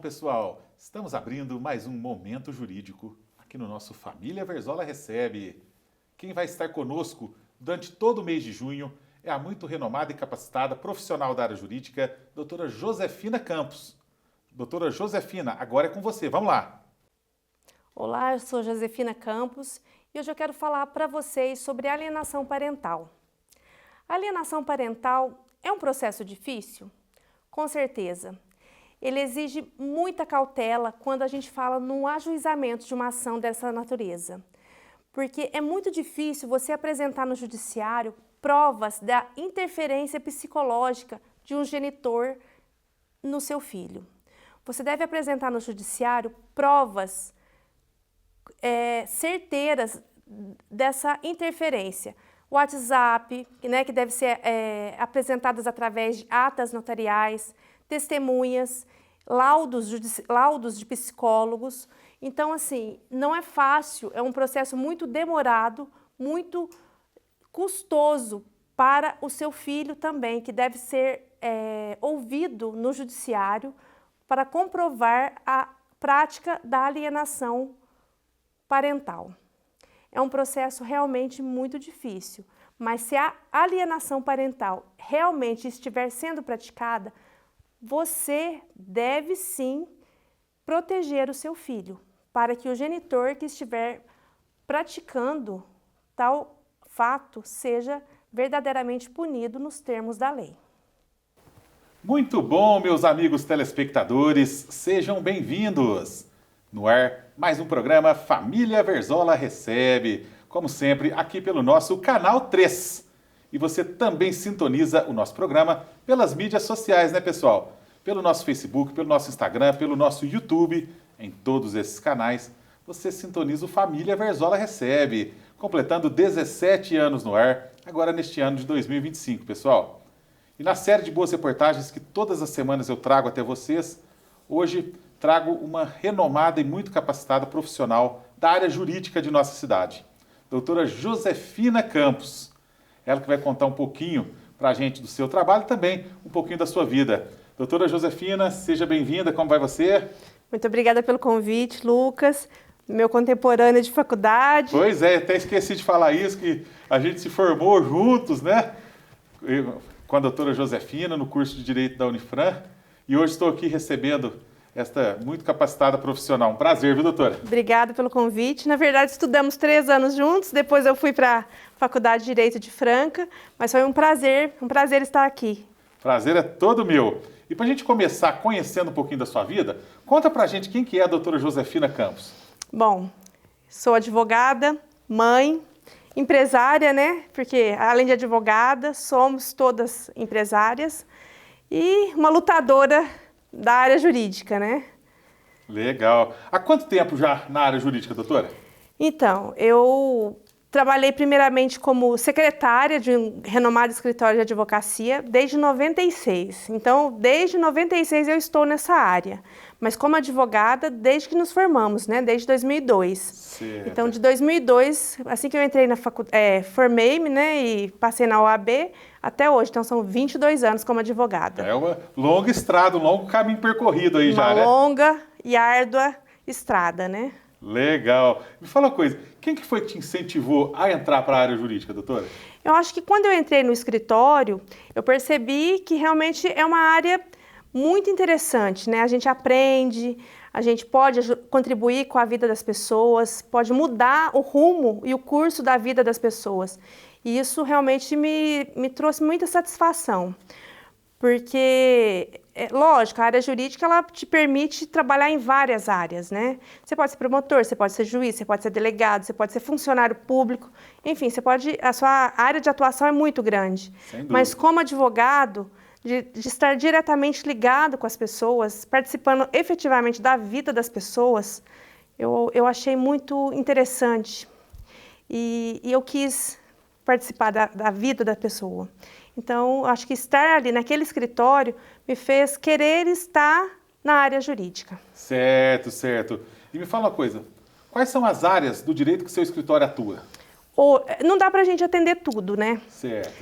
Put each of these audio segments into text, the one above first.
pessoal, estamos abrindo mais um Momento Jurídico aqui no nosso Família Verzola Recebe. Quem vai estar conosco durante todo o mês de junho é a muito renomada e capacitada profissional da área jurídica, doutora Josefina Campos. Doutora Josefina, agora é com você, vamos lá. Olá, eu sou Josefina Campos e hoje eu quero falar para vocês sobre alienação parental. A alienação parental é um processo difícil? Com certeza. Ele exige muita cautela quando a gente fala no ajuizamento de uma ação dessa natureza. Porque é muito difícil você apresentar no judiciário provas da interferência psicológica de um genitor no seu filho. Você deve apresentar no judiciário provas certeiras dessa interferência. WhatsApp, né, que deve ser apresentadas através de atas notariais, testemunhas, laudos de psicólogos. Então, assim, não é fácil, é um processo muito demorado, muito custoso para o seu filho também, que deve ser ouvido no judiciário para comprovar a prática da alienação parental. É um processo realmente muito difícil, mas se a alienação parental realmente estiver sendo praticada, você deve sim proteger o seu filho, para que o genitor que estiver praticando tal fato seja verdadeiramente punido nos termos da lei. Muito bom, meus amigos telespectadores, sejam bem-vindos. No ar, mais um programa Família Verzola Recebe, como sempre, aqui pelo nosso Canal 3. E você também sintoniza o nosso programa pelas mídias sociais, né, pessoal? Pelo nosso Facebook, pelo nosso Instagram, pelo nosso YouTube, em todos esses canais, você sintoniza o Família Verzola Recebe, completando 17 anos no ar, agora neste ano de 2025, pessoal. E na série de boas reportagens que todas as semanas eu trago até vocês, hoje trago uma renomada e muito capacitada profissional da área jurídica de nossa cidade, doutora Josefina Campos. Ela que vai contar um pouquinho para a gente do seu trabalho e também um pouquinho da sua vida. Doutora Josefina, seja bem-vinda, como vai você? Muito obrigada pelo convite, Lucas, meu contemporâneo de faculdade. Pois é, até esqueci de falar isso, que a gente se formou juntos, né? Com a doutora Josefina no curso de Direito da Unifran. E hoje estou aqui recebendo esta muito capacitada profissional. Um prazer, viu, doutora? Obrigada pelo convite. Na verdade, estudamos 3 anos juntos, depois eu fui para a Faculdade de Direito de Franca, mas foi um prazer estar aqui. Prazer é todo meu. E para a gente começar conhecendo um pouquinho da sua vida, conta para a gente quem que é a doutora Josefina Campos. Bom, sou advogada, mãe, empresária, né? Porque além de advogada, somos todas empresárias e uma lutadora da área jurídica, né? Legal. Há quanto tempo já na área jurídica, doutora? Então, eu trabalhei primeiramente como secretária de um renomado escritório de advocacia desde 96. Então, desde 96 eu estou nessa área. Mas como advogada desde que nos formamos, né? Desde 2002. Certo. Então, de 2002, assim que eu entrei na faculdade, formei-me, né? E passei na OAB até hoje. Então, são 22 anos como advogada. É uma longa estrada, um longo caminho percorrido aí já, né? Uma longa e árdua estrada, né? Legal. Me fala uma coisa, quem que foi que te incentivou a entrar para a área jurídica, doutora? Eu acho que quando eu entrei no escritório, eu percebi que realmente é uma área muito interessante, né? A gente aprende, a gente pode contribuir com a vida das pessoas, pode mudar o rumo e o curso da vida das pessoas. E isso realmente me trouxe muita satisfação. Porque, lógico, a área jurídica ela te permite trabalhar em várias áreas, né? Você pode ser promotor, você pode ser juiz, você pode ser delegado, você pode ser funcionário público, enfim, a sua área de atuação é muito grande. Sem dúvida. Mas como advogado, de estar diretamente ligado com as pessoas, participando efetivamente da vida das pessoas, eu achei muito interessante e eu quis participar da vida da pessoa. Então, acho que estar ali naquele escritório me fez querer estar na área jurídica. Certo, certo. E me fala uma coisa, quais são as áreas do direito que seu escritório atua? Não dá para a gente atender tudo, né? Certo.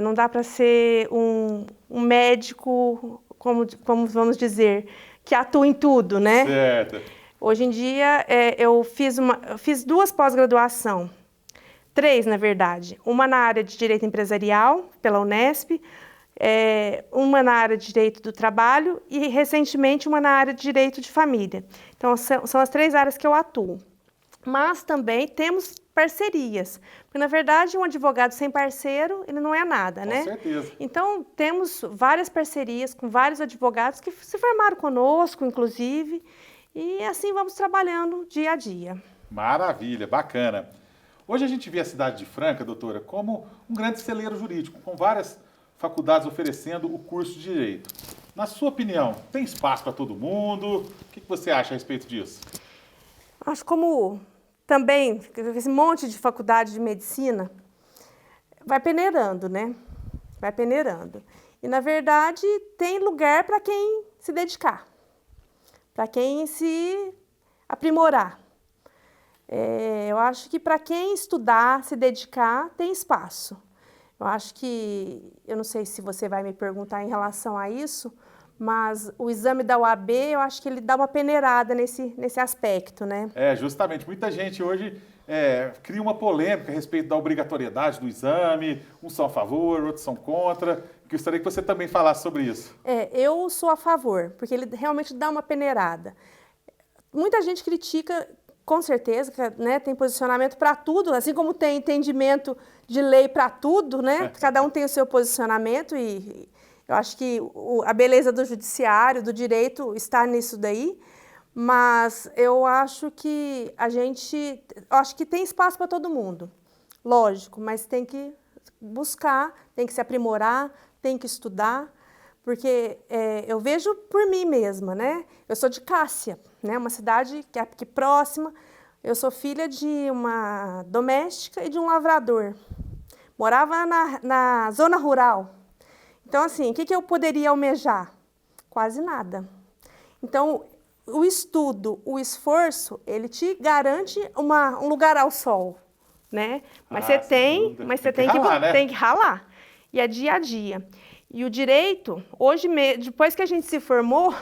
Não dá para ser um médico, como vamos dizer, que atua em tudo, né? Certo. Hoje em dia, eu fiz 2 pós-graduação, 3, na verdade. Uma na área de Direito Empresarial, pela Unesp, uma na área de Direito do Trabalho e, recentemente, uma na área de Direito de Família. Então, são as 3 áreas que eu atuo. Mas também temos parcerias, porque, na verdade, um advogado sem parceiro, ele não é nada, né? Com certeza. Então, temos várias parcerias com vários advogados que se formaram conosco, inclusive, e assim vamos trabalhando dia a dia. Maravilha, bacana. Hoje a gente vê a cidade de Franca, doutora, como um grande celeiro jurídico, com várias faculdades oferecendo o curso de Direito. Na sua opinião, tem espaço para todo mundo? O que você acha a respeito disso? Acho como também esse monte de faculdade de medicina vai peneirando, né? Vai peneirando. E, na verdade, tem lugar para quem se dedicar, para quem se aprimorar. Eu acho que para quem estudar, se dedicar, tem espaço. Eu acho que, eu não sei se você vai me perguntar em relação a isso, mas o exame da OAB, eu acho que ele dá uma peneirada nesse aspecto, né? Justamente. Muita gente hoje cria uma polêmica a respeito da obrigatoriedade do exame. Uns são a favor, outros são contra. Gostaria que você também falasse sobre isso. Eu sou a favor, porque ele realmente dá uma peneirada. Muita gente critica, com certeza, né, tem posicionamento para tudo, assim como tem entendimento de lei para tudo, né? Cada um tem o seu posicionamento e eu acho que a beleza do judiciário, do direito, está nisso daí, mas eu acho que tem espaço para todo mundo, lógico, mas tem que buscar, tem que se aprimorar, tem que estudar, porque eu vejo por mim mesma, né? Eu sou de Cássia, né? Uma cidade que é aqui próxima, eu sou filha de uma doméstica e de um lavrador, morava na zona rural. Então, assim, o que eu poderia almejar? Quase nada. Então, o estudo, o esforço, ele te garante um lugar ao sol, né? Mas você tem que ralar. E é dia a dia. E o direito, hoje, depois que a gente se formou,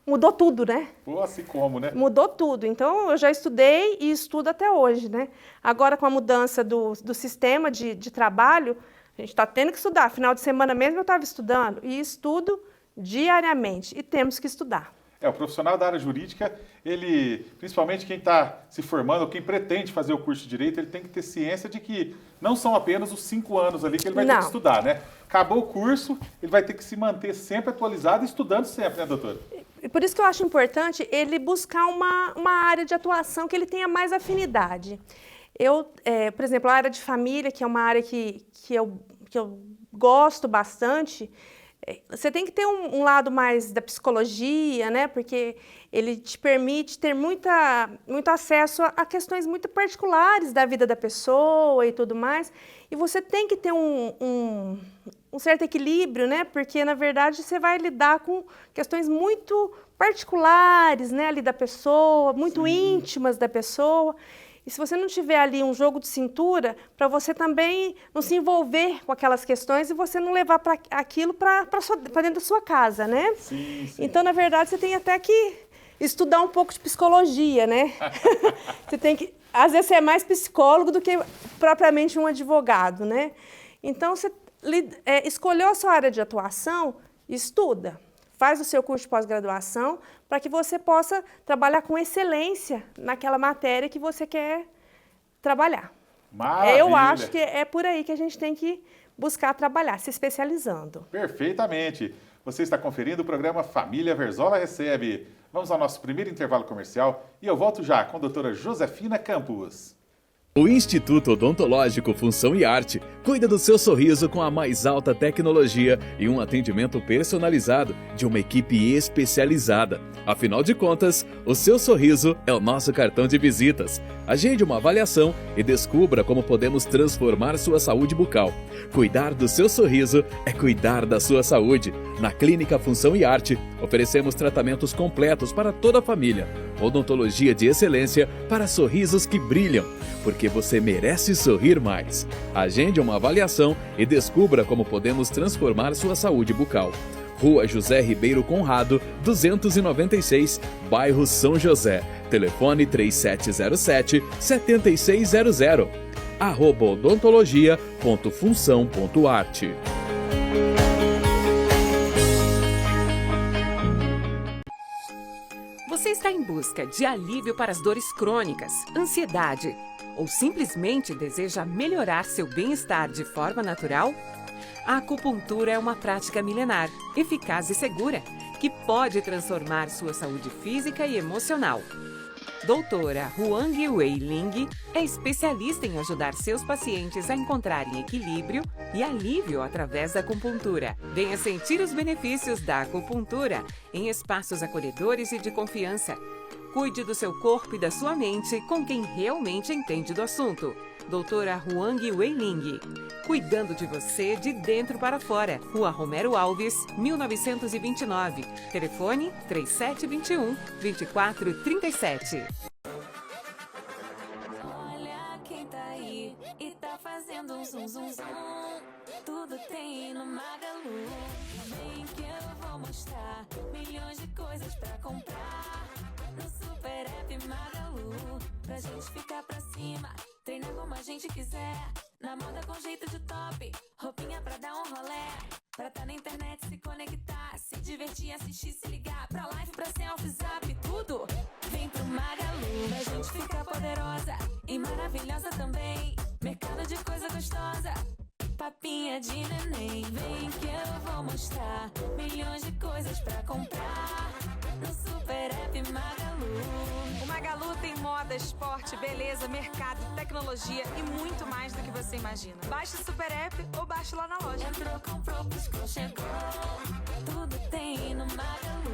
mudou tudo, né? Pô, assim como, né? Mudou tudo. Então, eu já estudei e estudo até hoje, né? Agora, com a mudança do sistema de trabalho, a gente está tendo que estudar. Final de semana mesmo eu estava estudando. E estudo diariamente. E temos que estudar. O profissional da área jurídica, ele, principalmente quem está se formando, ou quem pretende fazer o curso de Direito, ele tem que ter ciência de que não são apenas os 5 anos ali que ele vai ter que estudar, né? Acabou o curso, ele vai ter que se manter sempre atualizado e estudando sempre, né, doutora? Por isso que eu acho importante ele buscar uma área de atuação que ele tenha mais afinidade. Por exemplo, a área de família, que é uma área que eu gosto bastante, você tem que ter um lado mais da psicologia, né? Porque ele te permite ter muito acesso a questões muito particulares da vida da pessoa e tudo mais. E você tem que ter um certo equilíbrio, né? Porque, na verdade, você vai lidar com questões muito particulares, né? Ali da pessoa, muito íntimas da pessoa. E se você não tiver ali um jogo de cintura, para você também não se envolver com aquelas questões e você não levar aquilo para dentro da sua casa, né? Sim. Então, na verdade, você tem até que estudar um pouco de psicologia, né? Você tem que, às vezes, você é mais psicólogo do que propriamente um advogado, né? Então, você escolheu a sua área de atuação, estuda. Faz o seu curso de pós-graduação para que você possa trabalhar com excelência naquela matéria que você quer trabalhar. Maravilha. Eu acho que é por aí que a gente tem que buscar trabalhar, se especializando. Perfeitamente. Você está conferindo o programa Família Verzola Recebe. Vamos ao nosso primeiro intervalo comercial e eu volto já com a doutora Josefina Campos. O Instituto Odontológico Função e Arte cuida do seu sorriso com a mais alta tecnologia e um atendimento personalizado de uma equipe especializada. Afinal de contas, o seu sorriso é o nosso cartão de visitas. Agende uma avaliação e descubra como podemos transformar sua saúde bucal. Cuidar do seu sorriso é cuidar da sua saúde. Na Clínica Função e Arte, oferecemos tratamentos completos para toda a família. Odontologia de excelência para sorrisos que brilham. Porque você merece sorrir mais. Agende uma avaliação e descubra como podemos transformar sua saúde bucal. Rua José Ribeiro Conrado, 296, bairro São José. Telefone 3707-7600. @odontologia.função.arte. Você está em busca de alívio para as dores crônicas, ansiedade ou simplesmente deseja melhorar seu bem-estar de forma natural? A acupuntura é uma prática milenar, eficaz e segura, que pode transformar sua saúde física e emocional. Doutora Huang Wei Ling é especialista em ajudar seus pacientes a encontrarem equilíbrio e alívio através da acupuntura. Venha sentir os benefícios da acupuntura em espaços acolhedores e de confiança. Cuide do seu corpo e da sua mente com quem realmente entende do assunto. Doutora Huang Wei Ling, cuidando de você de dentro para fora. Rua Romero Alves, 1929. Telefone 3721-2437. Olha quem tá aí e tá fazendo um zum zum zum. Tudo tem no Magalu. Vem que eu vou mostrar milhões de coisas pra comprar. No Super App Magalu, pra gente ficar pra cima, treinar como a gente quiser. Na moda com jeito de top, roupinha pra dar um rolé. Pra tá na internet, se conectar, se divertir, assistir, se ligar. Pra live, pra selfie, zap, tudo vem pro Magalu. Pra gente ficar poderosa e maravilhosa também. Mercado de coisa gostosa, papinha de neném. Vem que eu vou mostrar milhões de coisas pra comprar. No Super App Magalu. O Magalu tem moda, esporte, beleza, mercado, tecnologia e muito mais do que você imagina. Baixe o Super App ou baixe lá na loja. Entrou, comprou, piscou, chegou. Tudo tem no Magalu.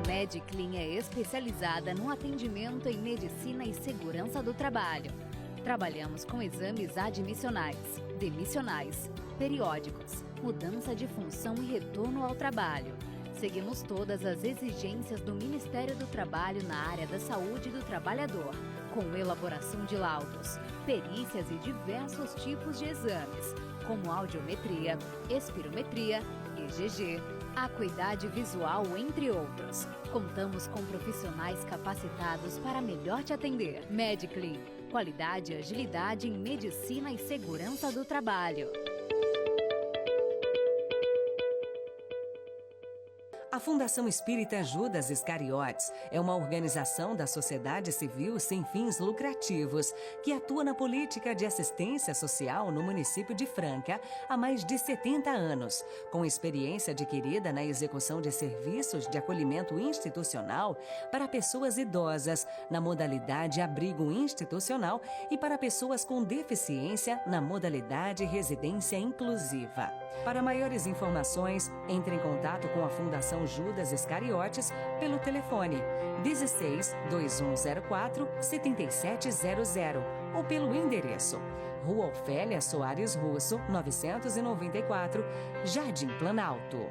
Mediclin é especializada no atendimento em medicina e segurança do trabalho. Trabalhamos com exames admissionais, demissionais, periódicos, mudança de função e retorno ao trabalho. Seguimos todas as exigências do Ministério do Trabalho na área da saúde do trabalhador, com elaboração de laudos, perícias e diversos tipos de exames, como audiometria, espirometria, EGG, acuidade visual, entre outros. Contamos com profissionais capacitados para melhor te atender. Mediclin, qualidade e agilidade em medicina e segurança do trabalho. A Fundação Espírita Judas Iscariotes é uma organização da sociedade civil sem fins lucrativos que atua na política de assistência social no município de Franca há mais de 70 anos, com experiência adquirida na execução de serviços de acolhimento institucional para pessoas idosas na modalidade abrigo institucional e para pessoas com deficiência na modalidade residência inclusiva. Para maiores informações, entre em contato com a Fundação Judas Iscariotes pelo telefone 16 2104 7700 ou pelo endereço Rua Ofélia Soares Russo, 994, Jardim Planalto.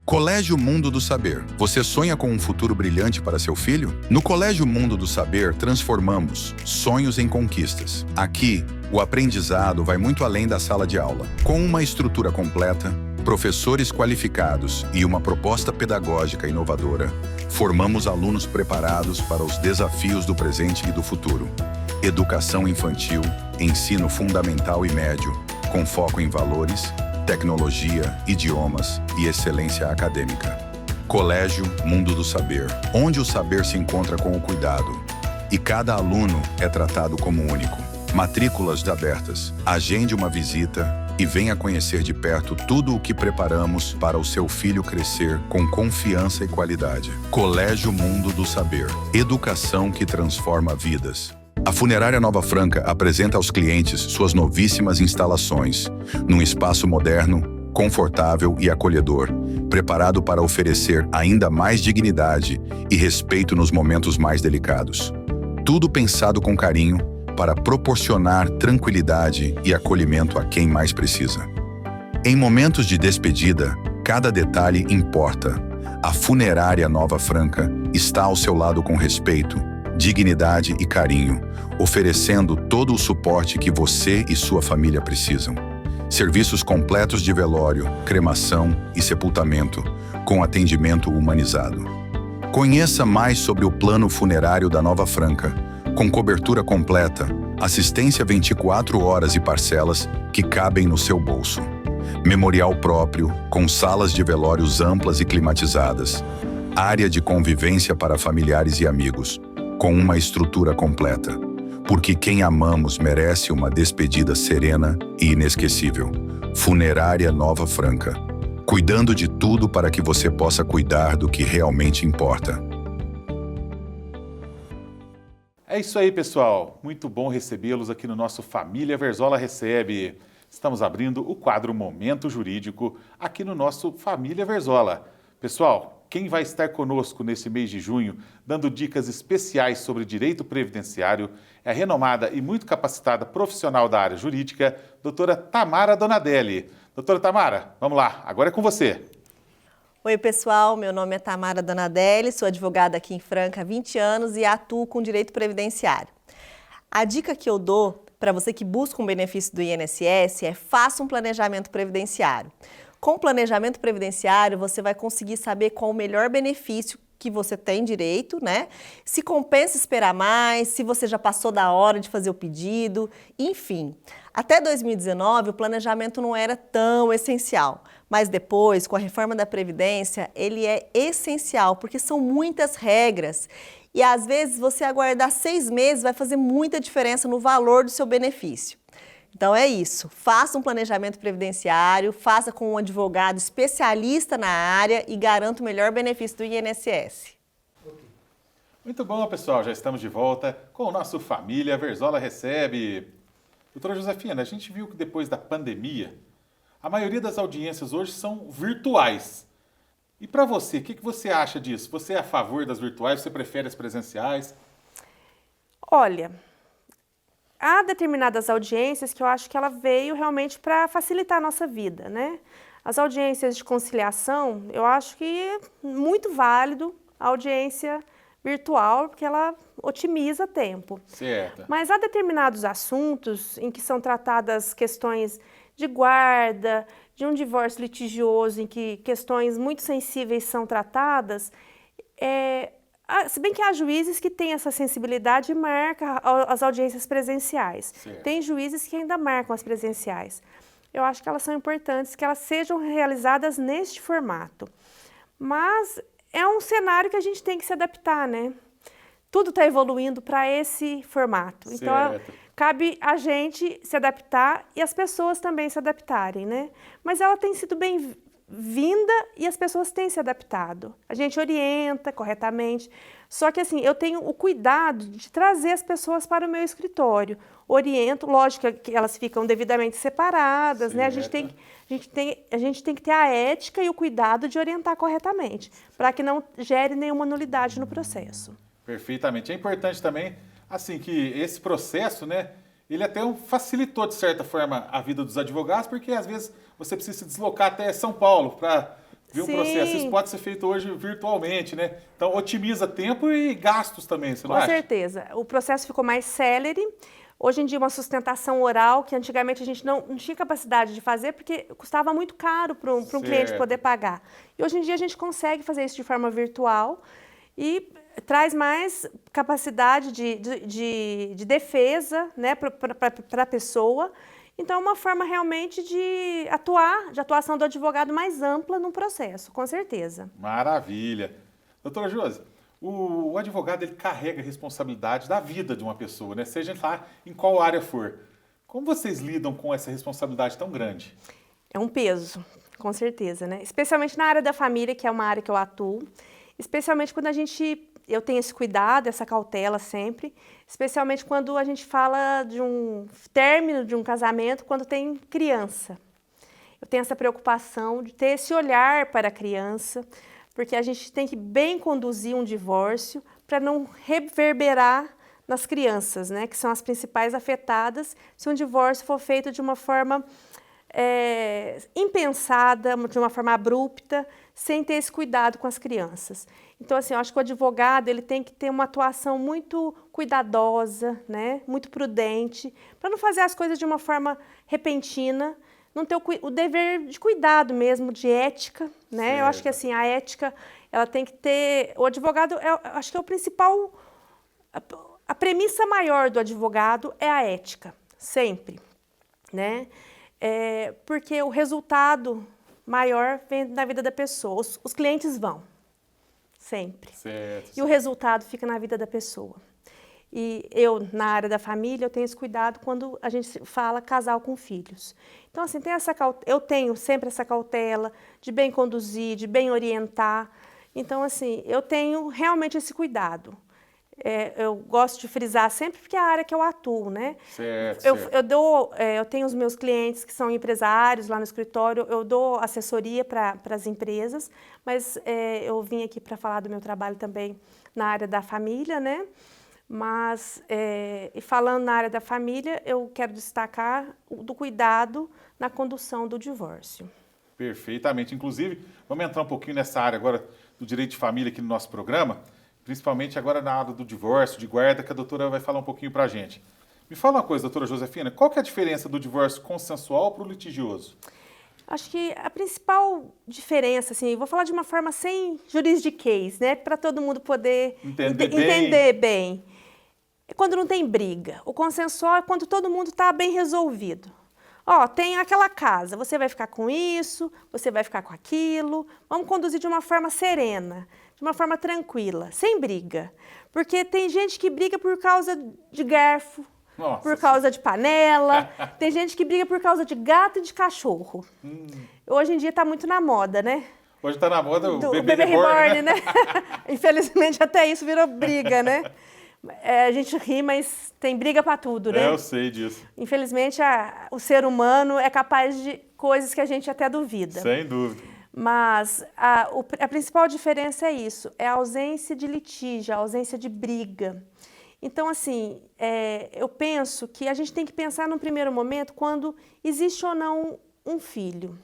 Colégio Mundo do Saber. Você sonha com um futuro brilhante para seu filho? No Colégio Mundo do Saber, transformamos sonhos em conquistas. Aqui, o aprendizado vai muito além da sala de aula. Com uma estrutura completa, professores qualificados e uma proposta pedagógica inovadora, formamos alunos preparados para os desafios do presente e do futuro. Educação infantil, ensino fundamental e médio, com foco em valores, tecnologia, idiomas e excelência acadêmica. Colégio Mundo do Saber, onde o saber se encontra com o cuidado. E cada aluno é tratado como único. Matrículas abertas. Agende uma visita e venha conhecer de perto tudo o que preparamos para o seu filho crescer com confiança e qualidade. Colégio Mundo do Saber. Educação que transforma vidas. A Funerária Nova Franca apresenta aos clientes suas novíssimas instalações, num espaço moderno, confortável e acolhedor, preparado para oferecer ainda mais dignidade e respeito nos momentos mais delicados. Tudo pensado com carinho para proporcionar tranquilidade e acolhimento a quem mais precisa. Em momentos de despedida, cada detalhe importa. A Funerária Nova Franca está ao seu lado com respeito, dignidade e carinho, oferecendo todo o suporte que você e sua família precisam. Serviços completos de velório, cremação e sepultamento, com atendimento humanizado. Conheça mais sobre o plano funerário da Nova Franca, com cobertura completa, assistência 24 horas e parcelas que cabem no seu bolso. Memorial próprio, com salas de velórios amplas e climatizadas. Área de convivência para familiares e amigos, com uma estrutura completa. Porque quem amamos merece uma despedida serena e inesquecível. Funerária Nova Franca. Cuidando de tudo para que você possa cuidar do que realmente importa. É isso aí, pessoal. Muito bom recebê-los aqui no nosso Família Verzola Recebe. Estamos abrindo o quadro Momento Jurídico aqui no nosso Família Verzola. Pessoal, quem vai estar conosco nesse mês de junho, dando dicas especiais sobre direito previdenciário, é a renomada e muito capacitada profissional da área jurídica, doutora Tamara Donadelli. Doutora Tamara, vamos lá, agora é com você. Oi, pessoal, meu nome é Tamara Donadelli, sou advogada aqui em Franca há 20 anos e atuo com direito previdenciário. A dica que eu dou para você que busca um benefício do INSS é faça um planejamento previdenciário. Com o planejamento previdenciário, você vai conseguir saber qual o melhor benefício que você tem direito, né? Se compensa esperar mais, se você já passou da hora de fazer o pedido, enfim. Até 2019, o planejamento não era tão essencial, mas depois, com a reforma da Previdência, ele é essencial, porque são muitas regras. E às vezes você aguardar 6 meses vai fazer muita diferença no valor do seu benefício. Então é isso, faça um planejamento previdenciário, faça com um advogado especialista na área e garanta o melhor benefício do INSS. Muito bom, pessoal, já estamos de volta com o nosso Família Verzola Recebe. Doutora Josefina, a gente viu que depois da pandemia, a maioria das audiências hoje são virtuais. E para você, o que você acha disso? Você é a favor das virtuais? Você prefere as presenciais? Olha, há determinadas audiências que eu acho que ela veio realmente para facilitar a nossa vida, né? As audiências de conciliação, eu acho que é muito válido a audiência virtual, porque ela otimiza tempo. Certo. Mas há determinados assuntos em que são tratadas questões de guarda, de um divórcio litigioso, em que questões muito sensíveis são tratadas, se bem que há juízes que têm essa sensibilidade e marcam as audiências presenciais. Certo. Tem juízes que ainda marcam as presenciais. Eu acho que elas são importantes, que elas sejam realizadas neste formato. Mas é um cenário que a gente tem que se adaptar, né? Tudo está evoluindo para esse formato. Certo. Então, cabe a gente se adaptar e as pessoas também se adaptarem, né? Mas ela tem sido bem-vinda e as pessoas têm se adaptado. A gente orienta corretamente. Só que, assim, eu tenho o cuidado de trazer as pessoas para o meu escritório. Oriento, lógico que elas ficam devidamente separadas, né? A gente tem que ter a ética e o cuidado de orientar corretamente, para que não gere nenhuma nulidade no processo. Perfeitamente. É importante também, assim, que esse processo, né, ele até facilitou, de certa forma, a vida dos advogados, porque às vezes você precisa se deslocar até São Paulo para ver um processo. Isso pode ser feito hoje virtualmente, né? Então, otimiza tempo e gastos também, você não acha? Com certeza. O processo ficou mais célere. Hoje em dia, uma sustentação oral, que antigamente a gente não tinha capacidade de fazer, porque custava muito caro para um cliente poder pagar. E hoje em dia a gente consegue fazer isso de forma virtual e traz mais capacidade de defesa, né, para a pessoa. Então, é uma forma realmente de atuação do advogado mais ampla no processo, com certeza. Maravilha. Doutora Josi, o advogado ele carrega a responsabilidade da vida de uma pessoa, né? Seja lá em qual área for. Como vocês lidam com essa responsabilidade tão grande? É um peso, com certeza, né? Especialmente na área da família, que é uma área que eu atuo. Especialmente quando eu tenho esse cuidado, essa cautela sempre. Especialmente quando a gente fala de um término de um casamento, quando tem criança. Eu tenho essa preocupação de ter esse olhar para a criança, porque a gente tem que bem conduzir um divórcio para não reverberar nas crianças, né, que são as principais afetadas se um divórcio for feito de uma forma impensada, de uma forma abrupta, sem ter esse cuidado com as crianças. Então, assim, eu acho que o advogado ele tem que ter uma atuação muito cuidadosa, né, muito prudente, para não fazer as coisas de uma forma repentina, não ter o dever de cuidado mesmo, de ética, né? Certo. Eu acho que assim, a ética, ela tem que ter... O advogado, acho que é o principal... A premissa maior do advogado é a ética, sempre, né? Porque o resultado maior vem da vida da pessoa. Os clientes vão, sempre. Certo. E o resultado fica na vida da pessoa. E eu, na área da família, eu tenho esse cuidado quando a gente fala casal com filhos. Então, assim, eu tenho sempre essa cautela de bem conduzir, de bem orientar. Então, assim, eu tenho realmente esse cuidado. Eu gosto de frisar sempre porque é a área que eu atuo, né? Certo, eu tenho os meus clientes que são empresários lá no escritório, eu dou assessoria para as empresas, mas eu vim aqui para falar do meu trabalho também na área da família, né? Mas, e falando na área da família, eu quero destacar do cuidado na condução do divórcio. Perfeitamente. Inclusive, vamos entrar um pouquinho nessa área agora do direito de família aqui no nosso programa, principalmente agora na área do divórcio, de guarda, que a doutora vai falar um pouquinho para a gente. Me fala uma coisa, doutora Josefina, qual que é a diferença do divórcio consensual para o litigioso? Acho que a principal diferença, assim, vou falar de uma forma sem juridiquês, né, para todo mundo poder entender bem. É quando não tem briga. O consensual é quando todo mundo está bem resolvido. Ó, tem aquela casa, você vai ficar com isso, você vai ficar com aquilo. Vamos conduzir de uma forma serena, de uma forma tranquila, sem briga. Porque tem gente que briga por causa de garfo, nossa, por causa de panela, tem gente que briga por causa de gato e de cachorro. Hoje em dia está muito na moda, né? Hoje está na moda o bebê reborn, né? Infelizmente até isso virou briga, né? A gente ri, mas tem briga para tudo, né? Eu sei disso. Infelizmente, o ser humano é capaz de coisas que a gente até duvida. Sem dúvida. Mas a principal diferença é isso, é a ausência de litígio, a ausência de briga. Então, assim, eu penso que a gente tem que pensar num primeiro momento quando existe ou não um filho.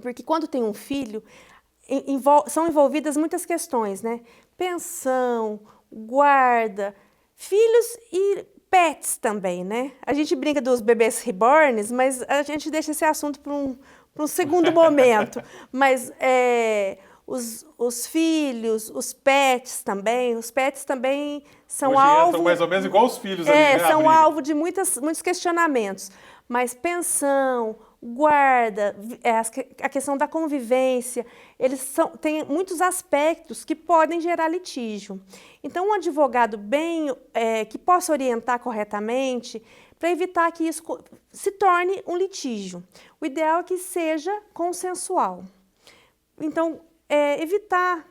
Porque quando tem um filho, são envolvidas muitas questões, né? Pensão, guarda, filhos e pets também, né? A gente brinca dos bebês reborns, mas a gente deixa esse assunto para um segundo momento. Mas os filhos, os pets também são hoje alvo... Estão mais ou menos igual os filhos ali, né? São alvo de muitos questionamentos. Mas pensão, guarda, a questão da convivência, têm muitos aspectos que podem gerar litígio. Então, um advogado que possa orientar corretamente para evitar que isso se torne um litígio. O ideal é que seja consensual. Então, evitar,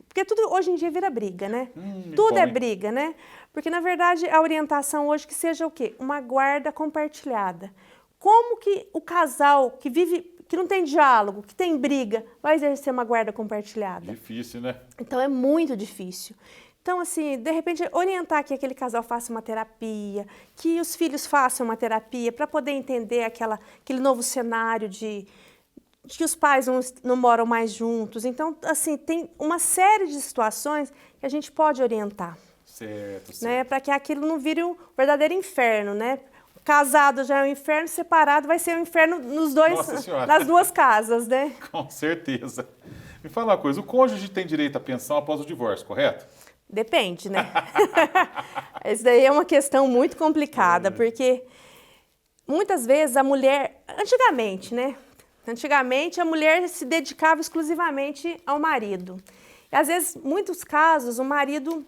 porque tudo hoje em dia vira briga, né? Tudo é briga, né? Porque, na verdade, a orientação hoje que seja o quê? Uma guarda compartilhada. Como que o casal que não tem diálogo, que tem briga, vai exercer uma guarda compartilhada? Difícil, né? Então, é muito difícil. Então, assim, de repente, orientar que aquele casal faça uma terapia, que os filhos façam uma terapia para poder entender aquele novo cenário de que os pais não moram mais juntos. Então, assim, tem uma série de situações que a gente pode orientar. Certo. Né? Para que aquilo não vire um verdadeiro inferno, né? casado já é um inferno, separado vai ser um inferno nas duas casas, né? Com certeza. Me fala uma coisa, o cônjuge tem direito à pensão após o divórcio, correto? Depende, né? Isso daí é uma questão muito complicada, porque muitas vezes a mulher, antigamente, né? Antigamente a mulher se dedicava exclusivamente ao marido. E às vezes, muitos casos, o marido,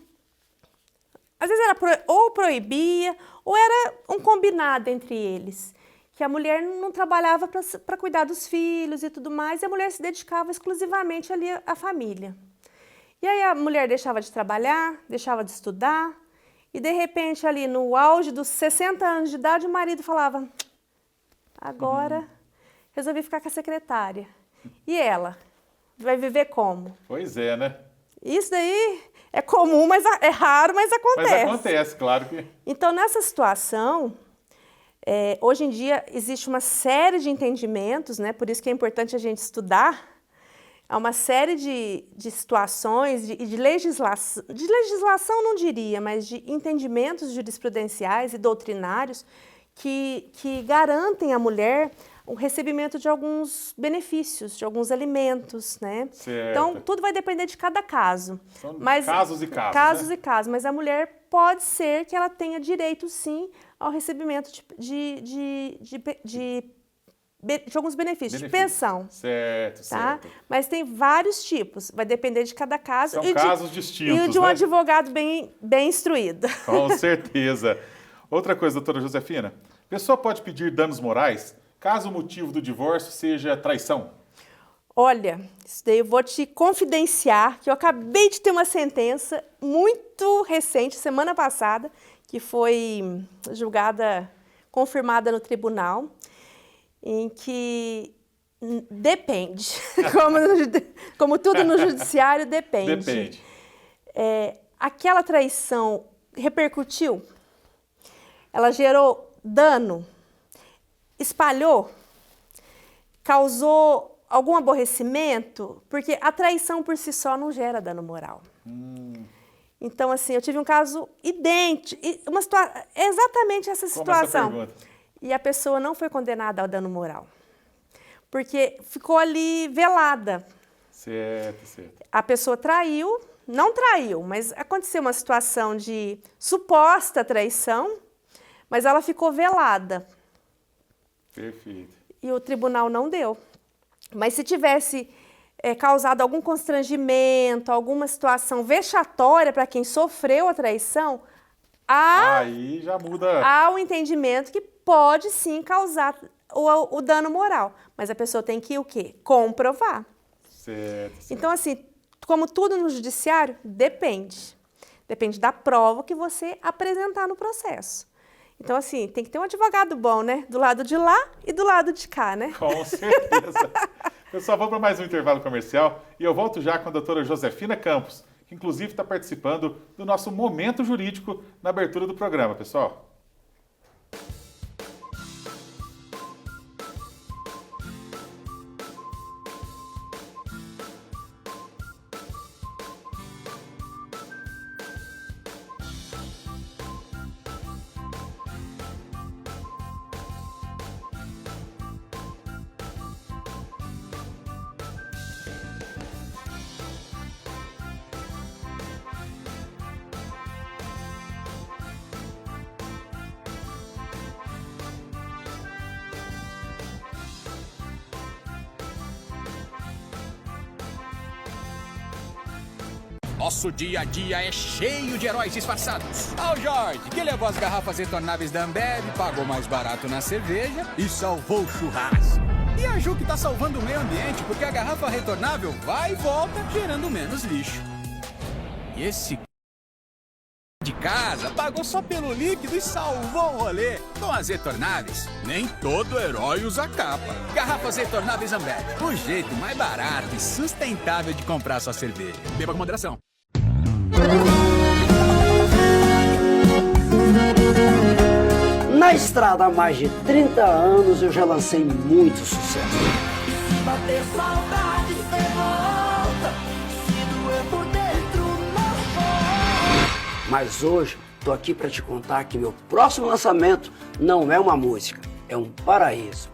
às vezes era ou proibia, ou era um combinado entre eles. Que a mulher não trabalhava para cuidar dos filhos e tudo mais, e a mulher se dedicava exclusivamente ali à família. E aí a mulher deixava de trabalhar, deixava de estudar, e de repente ali no auge dos 60 anos de idade, o marido falava, agora resolvi ficar com a secretária. E ela? Vai viver como? Pois é, né? Isso daí é comum, mas é raro, mas acontece. Mas acontece, claro que... Então, nessa situação, hoje em dia existe uma série de entendimentos, né? Por isso que é importante a gente estudar. Há uma série de situações, de legislação não diria, mas de entendimentos jurisprudenciais e doutrinários que garantem à mulher o recebimento de alguns benefícios, de alguns alimentos, né? Certo. Então, tudo vai depender de cada caso. São mas, casos e casos, casos né? e casos, mas a mulher pode ser que ela tenha direito, sim, ao recebimento de alguns benefícios, de pensão. Certo, tá? certo. Mas tem vários tipos, vai depender de cada caso. São casos distintos, e de um né? advogado bem instruído. Com certeza. Outra coisa, doutora Josefina, a pessoa pode pedir danos morais caso o motivo do divórcio seja traição? Olha, isso daí eu vou te confidenciar que eu acabei de ter uma sentença muito recente, semana passada, que foi julgada, confirmada no tribunal, em que depende, como tudo no judiciário, depende. Depende. Aquela traição repercutiu? Ela gerou dano? Espalhou? Causou algum aborrecimento? Porque a traição por si só não gera dano moral. Então, assim, eu tive um caso idêntico, exatamente essa situação. Como essa pergunta? E a pessoa não foi condenada ao dano moral. Porque ficou ali velada. Certo, certo. A pessoa traiu, não traiu, mas aconteceu uma situação de suposta traição, mas ela ficou velada. Perfeito. E o tribunal não deu. Mas se tivesse causado algum constrangimento, alguma situação vexatória para quem sofreu a traição, aí já muda. Há o entendimento que pode sim causar o dano moral. Mas a pessoa tem que o quê? Comprovar. Certo, certo. Então, assim, como tudo no judiciário, depende. Depende da prova que você apresentar no processo. Então, assim, tem que ter um advogado bom, né? Do lado de lá e do lado de cá, né? Com certeza. Pessoal, vamos para mais um intervalo comercial e eu volto já com a doutora Josefina Campos, que inclusive está participando do nosso Momento Jurídico na abertura do programa, pessoal. Nosso dia a dia é cheio de heróis disfarçados. Ao Jorge, que levou as garrafas retornáveis da Ambev, pagou mais barato na cerveja e salvou o churrasco. E a Ju que tá salvando o meio ambiente porque a garrafa retornável vai e volta, gerando menos lixo. E esse de casa pagou só pelo líquido e salvou o rolê. Com as retornáveis, nem todo herói usa capa. Garrafas retornáveis Ambev, o jeito mais barato e sustentável de comprar sua cerveja. Beba com moderação. Na estrada há mais de 30 anos eu já lancei muito sucesso. Se bater saudade, cê volta. Se doer por dentro, não for. Mas hoje Tô aqui para te contar que meu próximo lançamento não é uma música, é um paraíso.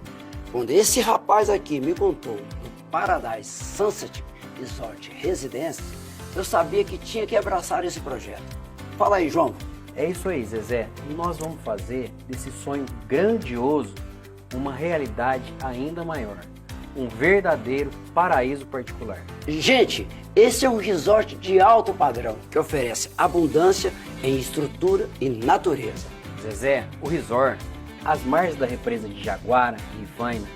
Quando esse rapaz aqui me contou do Paradise Sunset Resort Residência, eu sabia que tinha que abraçar esse projeto. Fala aí, João. É isso aí, Zezé. Nós vamos fazer desse sonho grandioso uma realidade ainda maior. Um verdadeiro paraíso particular. Gente, esse é um resort de alto padrão que oferece abundância em estrutura e natureza. Zezé, o resort, às margens da represa de Jaguara e Rifaina,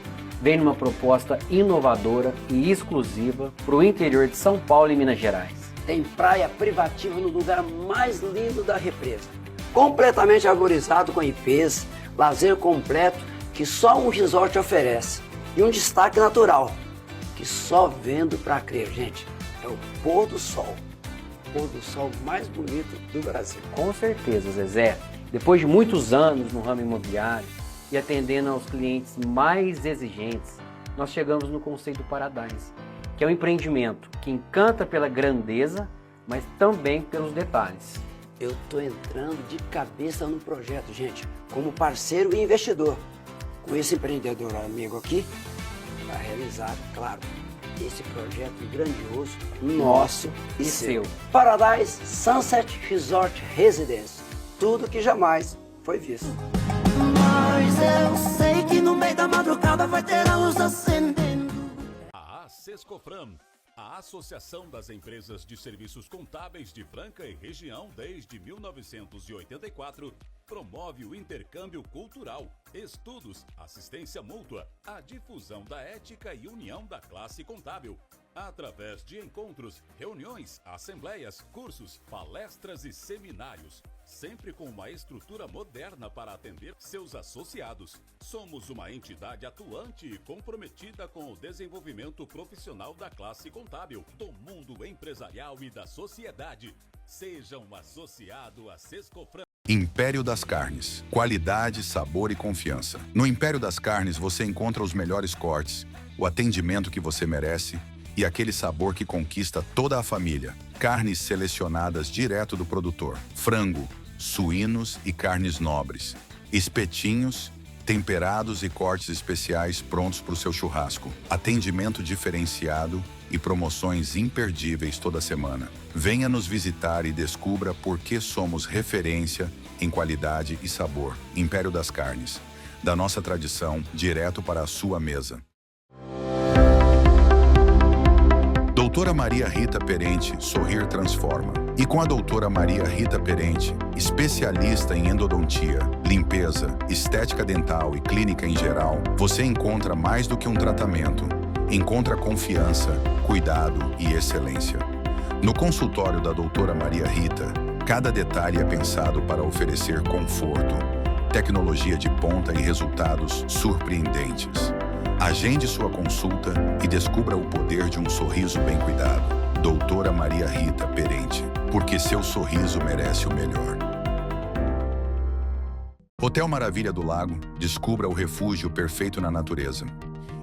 vem numa proposta inovadora e exclusiva para o interior de São Paulo e Minas Gerais. Tem praia privativa no lugar mais lindo da represa, completamente arborizado com ipês, lazer completo que só um resort oferece e um destaque natural que só vendo para crer, gente, é o pôr do sol. O pôr do sol mais bonito do Brasil. Com certeza, Zezé. Depois de muitos anos no ramo imobiliário e atendendo aos clientes mais exigentes, nós chegamos no conceito do Paradise, que é um empreendimento que encanta pela grandeza, mas também pelos detalhes. Eu tô entrando de cabeça no projeto, gente, como parceiro e investidor. Com esse empreendedor amigo aqui, para realizar, claro, esse projeto grandioso, nosso e seu. Paradise Sunset Resort Residence. Tudo que jamais foi visto. Mas eu sei que no meio da madrugada vai ter a luz acendendo. A Sescofran, a Associação das Empresas de Serviços Contábeis de Franca e Região desde 1984, promove o intercâmbio cultural, estudos, assistência mútua, a difusão da ética e união da classe contábil, através de encontros, reuniões, assembleias, cursos, palestras e seminários, sempre com uma estrutura moderna para atender seus associados. Somos uma entidade atuante e comprometida com o desenvolvimento profissional da classe contábil, do mundo empresarial e da sociedade. Seja um associado a Sescofran. Império das Carnes. Qualidade, sabor e confiança. No Império das Carnes você encontra os melhores cortes, o atendimento que você merece e aquele sabor que conquista toda a família. Carnes selecionadas direto do produtor. Frango, suínos e carnes nobres. Espetinhos, temperados e cortes especiais prontos para o seu churrasco. Atendimento diferenciado e promoções imperdíveis toda semana. Venha nos visitar e descubra por que somos referência em qualidade e sabor. Império das Carnes. Da nossa tradição, direto para a sua mesa. Doutora Maria Rita Perente, Sorrir Transforma. E com a doutora Maria Rita Perente, especialista em endodontia, limpeza, estética dental e clínica em geral, você encontra mais do que um tratamento. Encontra confiança, cuidado e excelência. No consultório da doutora Maria Rita, cada detalhe é pensado para oferecer conforto, tecnologia de ponta e resultados surpreendentes. Agende sua consulta e descubra o poder de um sorriso bem cuidado. Doutora Maria Rita Perente, porque seu sorriso merece o melhor. Hotel Maravilha do Lago, descubra o refúgio perfeito na natureza.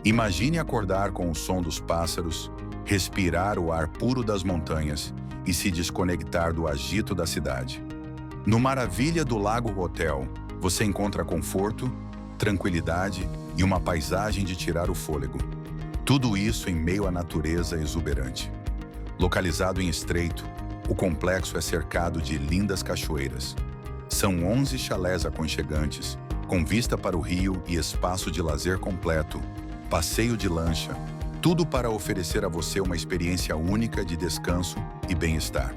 Imagine acordar com o som dos pássaros, respirar o ar puro das montanhas e se desconectar do agito da cidade. No Maravilha do Lago Hotel, você encontra conforto, tranquilidade e uma paisagem de tirar o fôlego. Tudo isso em meio à natureza exuberante. Localizado em Estreito, o complexo é cercado de lindas cachoeiras. São 11 chalés aconchegantes, com vista para o rio e espaço de lazer completo, passeio de lancha, tudo para oferecer a você uma experiência única de descanso e bem-estar.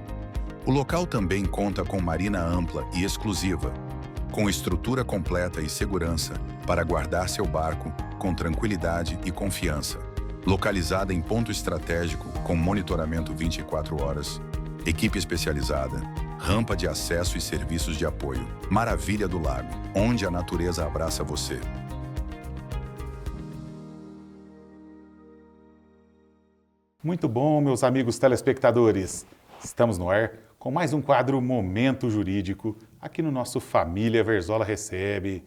O local também conta com marina ampla e exclusiva, com estrutura completa e segurança para guardar seu barco com tranquilidade e confiança. Localizada em ponto estratégico com monitoramento 24 horas, equipe especializada, rampa de acesso e serviços de apoio. Maravilha do Lago, onde a natureza abraça você. Muito bom, meus amigos telespectadores. Estamos no ar com mais um quadro Momento Jurídico, aqui no nosso Família Verzola Recebe.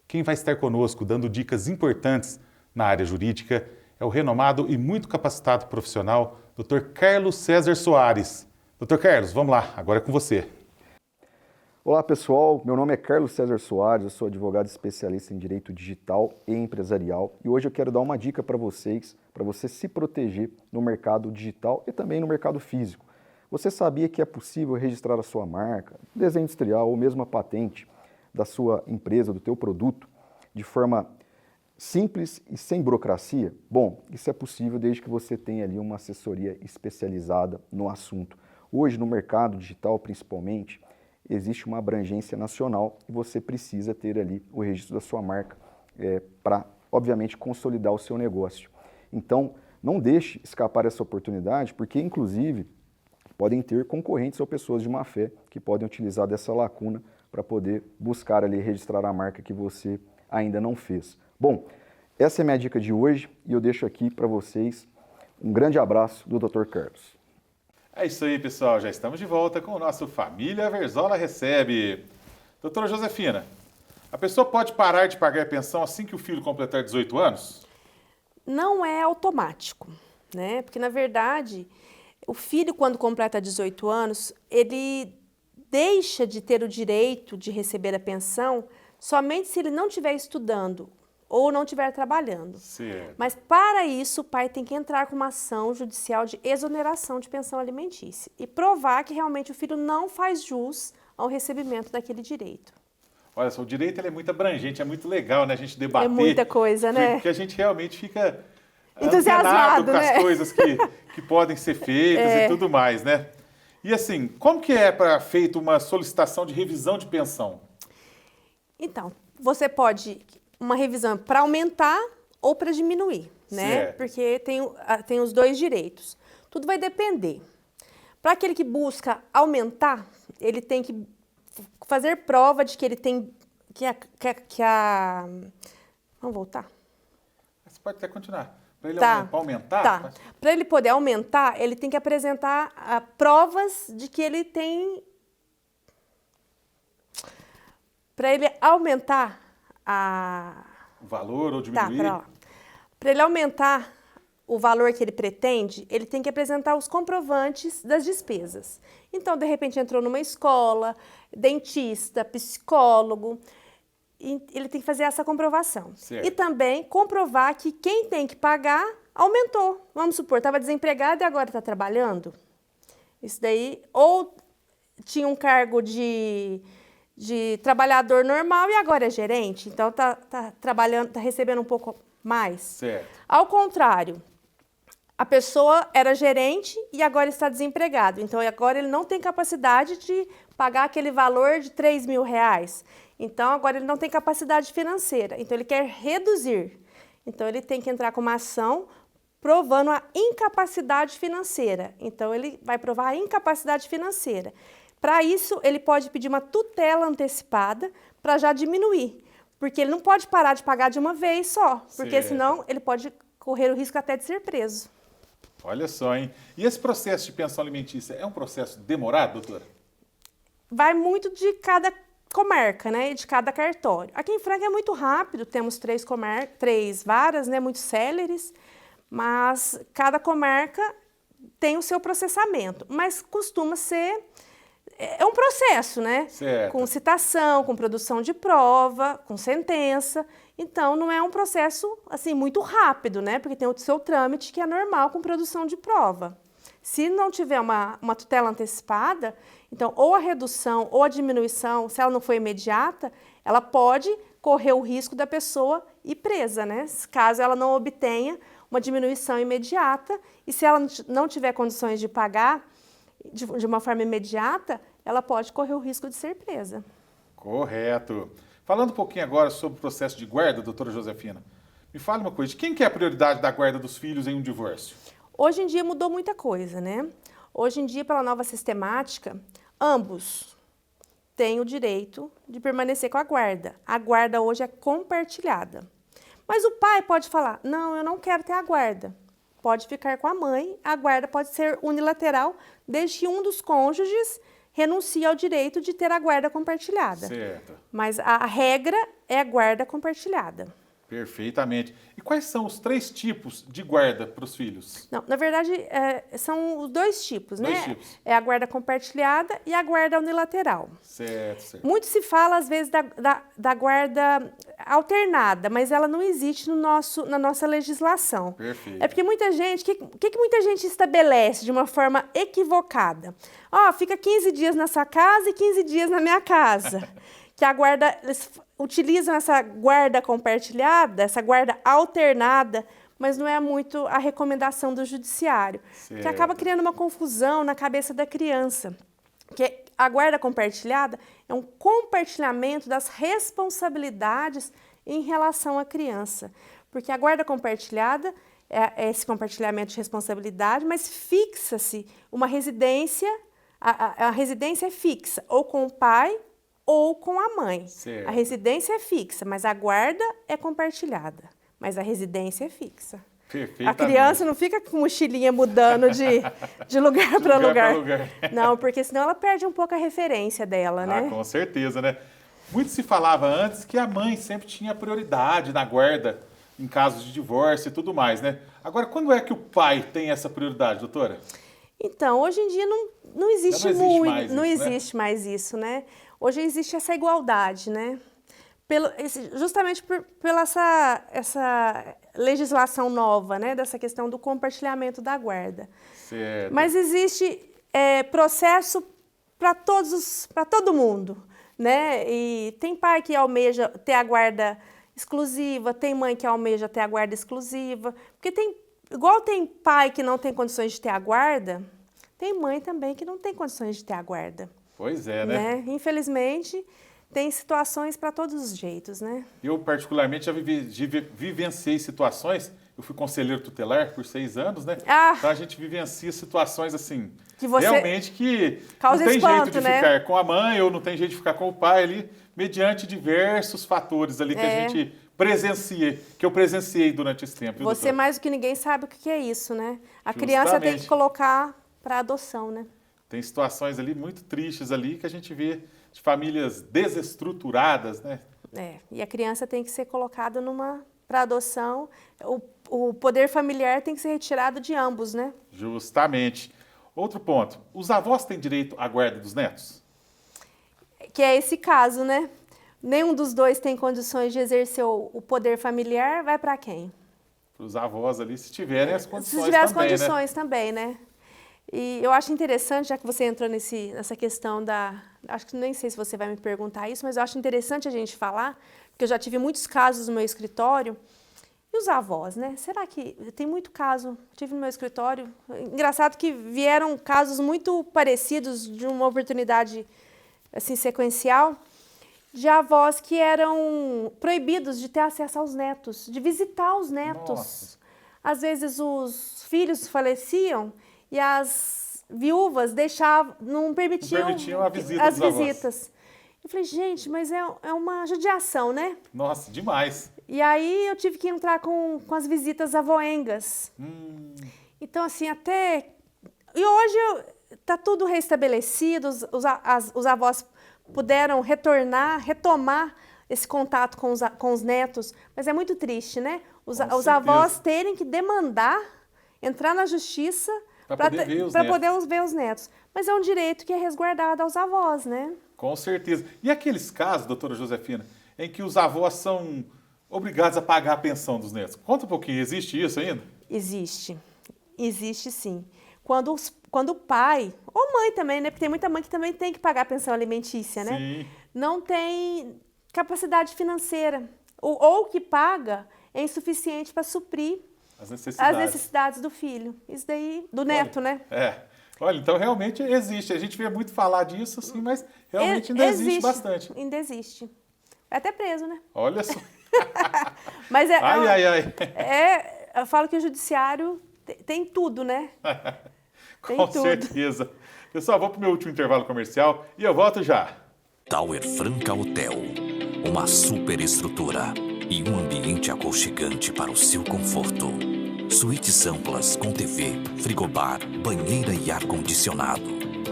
Quem vai estar conosco dando dicas importantes na área jurídica é o renomado e muito capacitado profissional, Dr. Carlos César Soares. Dr. Carlos, vamos lá, agora é com você. Olá pessoal, meu nome é Carlos César Soares, eu sou advogado especialista em direito digital e empresarial e hoje eu quero dar uma dica para vocês, para você se proteger no mercado digital e também no mercado físico. Você sabia que é possível registrar a sua marca, desenho industrial ou mesmo a patente da sua empresa, do teu produto, de forma simples e sem burocracia? Bom, isso é possível desde que você tenha ali uma assessoria especializada no assunto. Hoje, no mercado digital, principalmente, existe uma abrangência nacional e você precisa ter ali o registro da sua marca para, obviamente, consolidar o seu negócio. Então, não deixe escapar essa oportunidade, porque, inclusive, podem ter concorrentes ou pessoas de má fé que podem utilizar dessa lacuna para poder buscar ali registrar a marca que você ainda não fez. Bom, essa é a minha dica de hoje e eu deixo aqui para vocês um grande abraço do Dr. Carlos. É isso aí, pessoal. Já estamos de volta com o nosso Família Verzola Recebe. Doutora Josefina, a pessoa pode parar de pagar a pensão assim que o filho completar 18 anos? Não é automático, né? Porque, na verdade, o filho, quando completa 18 anos, ele deixa de ter o direito de receber a pensão somente se ele não estiver estudando ou não estiver trabalhando. Certo. Mas, para isso, o pai tem que entrar com uma ação judicial de exoneração de pensão alimentícia e provar que realmente o filho não faz jus ao recebimento daquele direito. Olha só, o direito ele é muito abrangente, é muito legal, né, a gente debater. É muita coisa, né? Porque a gente realmente fica entusiasmado, com né? as coisas que podem ser feitas e tudo mais, né? E assim, como que é feita uma solicitação de revisão de pensão? Então, você pode uma revisão para aumentar ou para diminuir, né? Certo. Porque tem os dois direitos. Tudo vai depender. Para aquele que busca aumentar, ele tem que fazer prova de que ele tem Vamos voltar? Você pode até continuar. Para ele aumentar? Tá. Para ele poder aumentar, ele tem que apresentar provas de que ele tem... Para ele aumentar o valor ou diminuir? Para ele aumentar o valor que ele pretende, ele tem que apresentar os comprovantes das despesas. Então, de repente, entrou numa escola, dentista, psicólogo, e ele tem que fazer essa comprovação. Certo. E também comprovar que quem tem que pagar aumentou. Vamos supor, estava desempregado e agora está trabalhando. Isso daí, ou tinha um cargo de trabalhador normal e agora é gerente, então está trabalhando, está recebendo um pouco mais. Certo. Ao contrário, a pessoa era gerente e agora está desempregado, então agora ele não tem capacidade de pagar aquele valor de R$3.000. Então agora ele não tem capacidade financeira, então ele quer reduzir. Então ele tem que entrar com uma ação provando a incapacidade financeira. Então ele vai provar a incapacidade financeira. Para isso, ele pode pedir uma tutela antecipada para já diminuir, porque ele não pode parar de pagar de uma vez só, porque senão ele pode correr o risco até de ser preso. Olha só, hein? E esse processo de pensão alimentícia é um processo demorado, doutora? Vai muito de cada comarca, né, e de cada cartório. Aqui em Franca é muito rápido, temos 3 varas, né, muito céleres, mas cada comarca tem o seu processamento, mas costuma ser... É um processo, né? Certo. Com citação, com produção de prova, com sentença. Então, não é um processo, assim, muito rápido, né? Porque tem o seu trâmite que é normal com produção de prova. Se não tiver uma tutela antecipada, então, ou a redução ou a diminuição, se ela não for imediata, ela pode correr o risco da pessoa ir presa, né? Caso ela não obtenha uma diminuição imediata e se ela não tiver condições de pagar de uma forma imediata, ela pode correr o risco de ser presa. Correto. Falando um pouquinho agora sobre o processo de guarda, doutora Josefina, me fala uma coisa, de quem que é a prioridade da guarda dos filhos em um divórcio? Hoje em dia mudou muita coisa, né? Hoje em dia, pela nova sistemática, ambos têm o direito de permanecer com a guarda. A guarda hoje é compartilhada. Mas o pai pode falar, não, eu não quero ter a guarda. Pode ficar com a mãe, a guarda pode ser unilateral, desde que um dos cônjuges renuncie ao direito de ter a guarda compartilhada. Certo. Mas a regra é a guarda compartilhada. Perfeitamente. E quais são os 3 tipos de guarda para os filhos? Não, na verdade, são os 2 tipos, né? 2 tipos. É a guarda compartilhada e a guarda unilateral. Certo. Muito se fala, às vezes, da guarda alternada, mas ela não existe na nossa legislação. Perfeito. É porque muita gente, o que muita gente estabelece de uma forma equivocada? Fica 15 dias na sua casa e 15 dias na minha casa. Que a guarda, eles utilizam essa guarda compartilhada, essa guarda alternada, mas não é muito a recomendação do judiciário. Que acaba criando uma confusão na cabeça da criança. Porque a guarda compartilhada é um compartilhamento das responsabilidades em relação à criança. Porque a guarda compartilhada é esse compartilhamento de responsabilidade, mas fixa-se uma residência, a residência é fixa, ou com o pai ou com a mãe. Certo. A residência é fixa, mas a guarda é compartilhada. Mas a residência é fixa. A criança não fica com mochilinha mudando de lugar para lugar. Não, porque senão ela perde um pouco a referência dela, né? Com certeza, né? Muito se falava antes que a mãe sempre tinha prioridade na guarda em casos de divórcio e tudo mais, né? Agora, quando é que o pai tem essa prioridade, doutora? Então, hoje em dia não existe muito, não existe mais isso, né? Hoje existe essa igualdade, né? Justamente pela essa legislação nova, né? Dessa questão do compartilhamento da guarda. Certo. Mas existe processo para todo mundo, né? E tem pai que almeja ter a guarda exclusiva, tem mãe que almeja ter a guarda exclusiva, porque igual tem pai que não tem condições de ter a guarda, tem mãe também que não tem condições de ter a guarda. Pois é, né? Infelizmente, tem situações para todos os jeitos, né? Eu, particularmente, já vivenciei situações. Eu fui conselheiro tutelar por 6 anos, né? Então a gente vivencia situações assim, que você realmente que causa não tem espanto, jeito de né? ficar com a mãe ou não tem jeito de ficar com o pai ali, mediante diversos fatores ali que a gente que eu presenciei durante esse tempo. Você doutor? Mais do que ninguém sabe o que é isso, né? A criança tem que colocar para adoção, né? Tem situações ali muito tristes ali que a gente vê de famílias desestruturadas, né? E a criança tem que ser colocada para adoção. O poder familiar tem que ser retirado de ambos, né? Justamente. Outro ponto, os avós têm direito à guarda dos netos? Que é esse caso, né? Nenhum dos dois tem condições de exercer o poder familiar, vai para quem? Para os avós ali, se tiverem as condições também, Se tiver as condições também, né? E eu acho interessante, já que você entrou nessa questão acho que nem sei se você vai me perguntar isso, mas eu acho interessante a gente falar, porque eu já tive muitos casos no meu escritório. E os avós, né? Será que tem muito caso? Tive no meu escritório. Engraçado que vieram casos muito parecidos de uma oportunidade assim sequencial, de avós que eram proibidos de ter acesso aos netos, de visitar os netos. Nossa. Às vezes os filhos faleciam e as viúvas não permitiam as visitas. Eu falei, gente, mas é uma judiação, né? Nossa, demais. E aí eu tive que entrar com as visitas avoengas. Então, assim, E hoje está tudo restabelecido, os avós puderam retomar esse contato com os netos, mas é muito triste, né? Os avós terem que demandar, entrar na justiça para poder ver os netos. Mas é um direito que é resguardado aos avós, né? Com certeza. E aqueles casos, doutora Josefina, em que os avós são obrigados a pagar a pensão dos netos? Conta um pouquinho, existe isso ainda? Existe sim. Quando o pai, ou mãe também, né? Porque tem muita mãe que também tem que pagar a pensão alimentícia, né? Sim. Não tem capacidade financeira. Ou que paga é insuficiente para suprir as necessidades do filho. Isso daí, do neto, né? Olha, então realmente existe. A gente vê muito falar disso, assim, mas realmente ainda existe bastante. Ainda existe. Vai até preso, né? Olha só. Mas ai. Eu falo que o judiciário tem tudo, né? Com certeza. Pessoal, vou para o meu último intervalo comercial e eu volto já. Tower Franca Hotel. Uma super estrutura e um ambiente aconchegante para o seu conforto. Suítes amplas com TV, frigobar, banheira e ar-condicionado.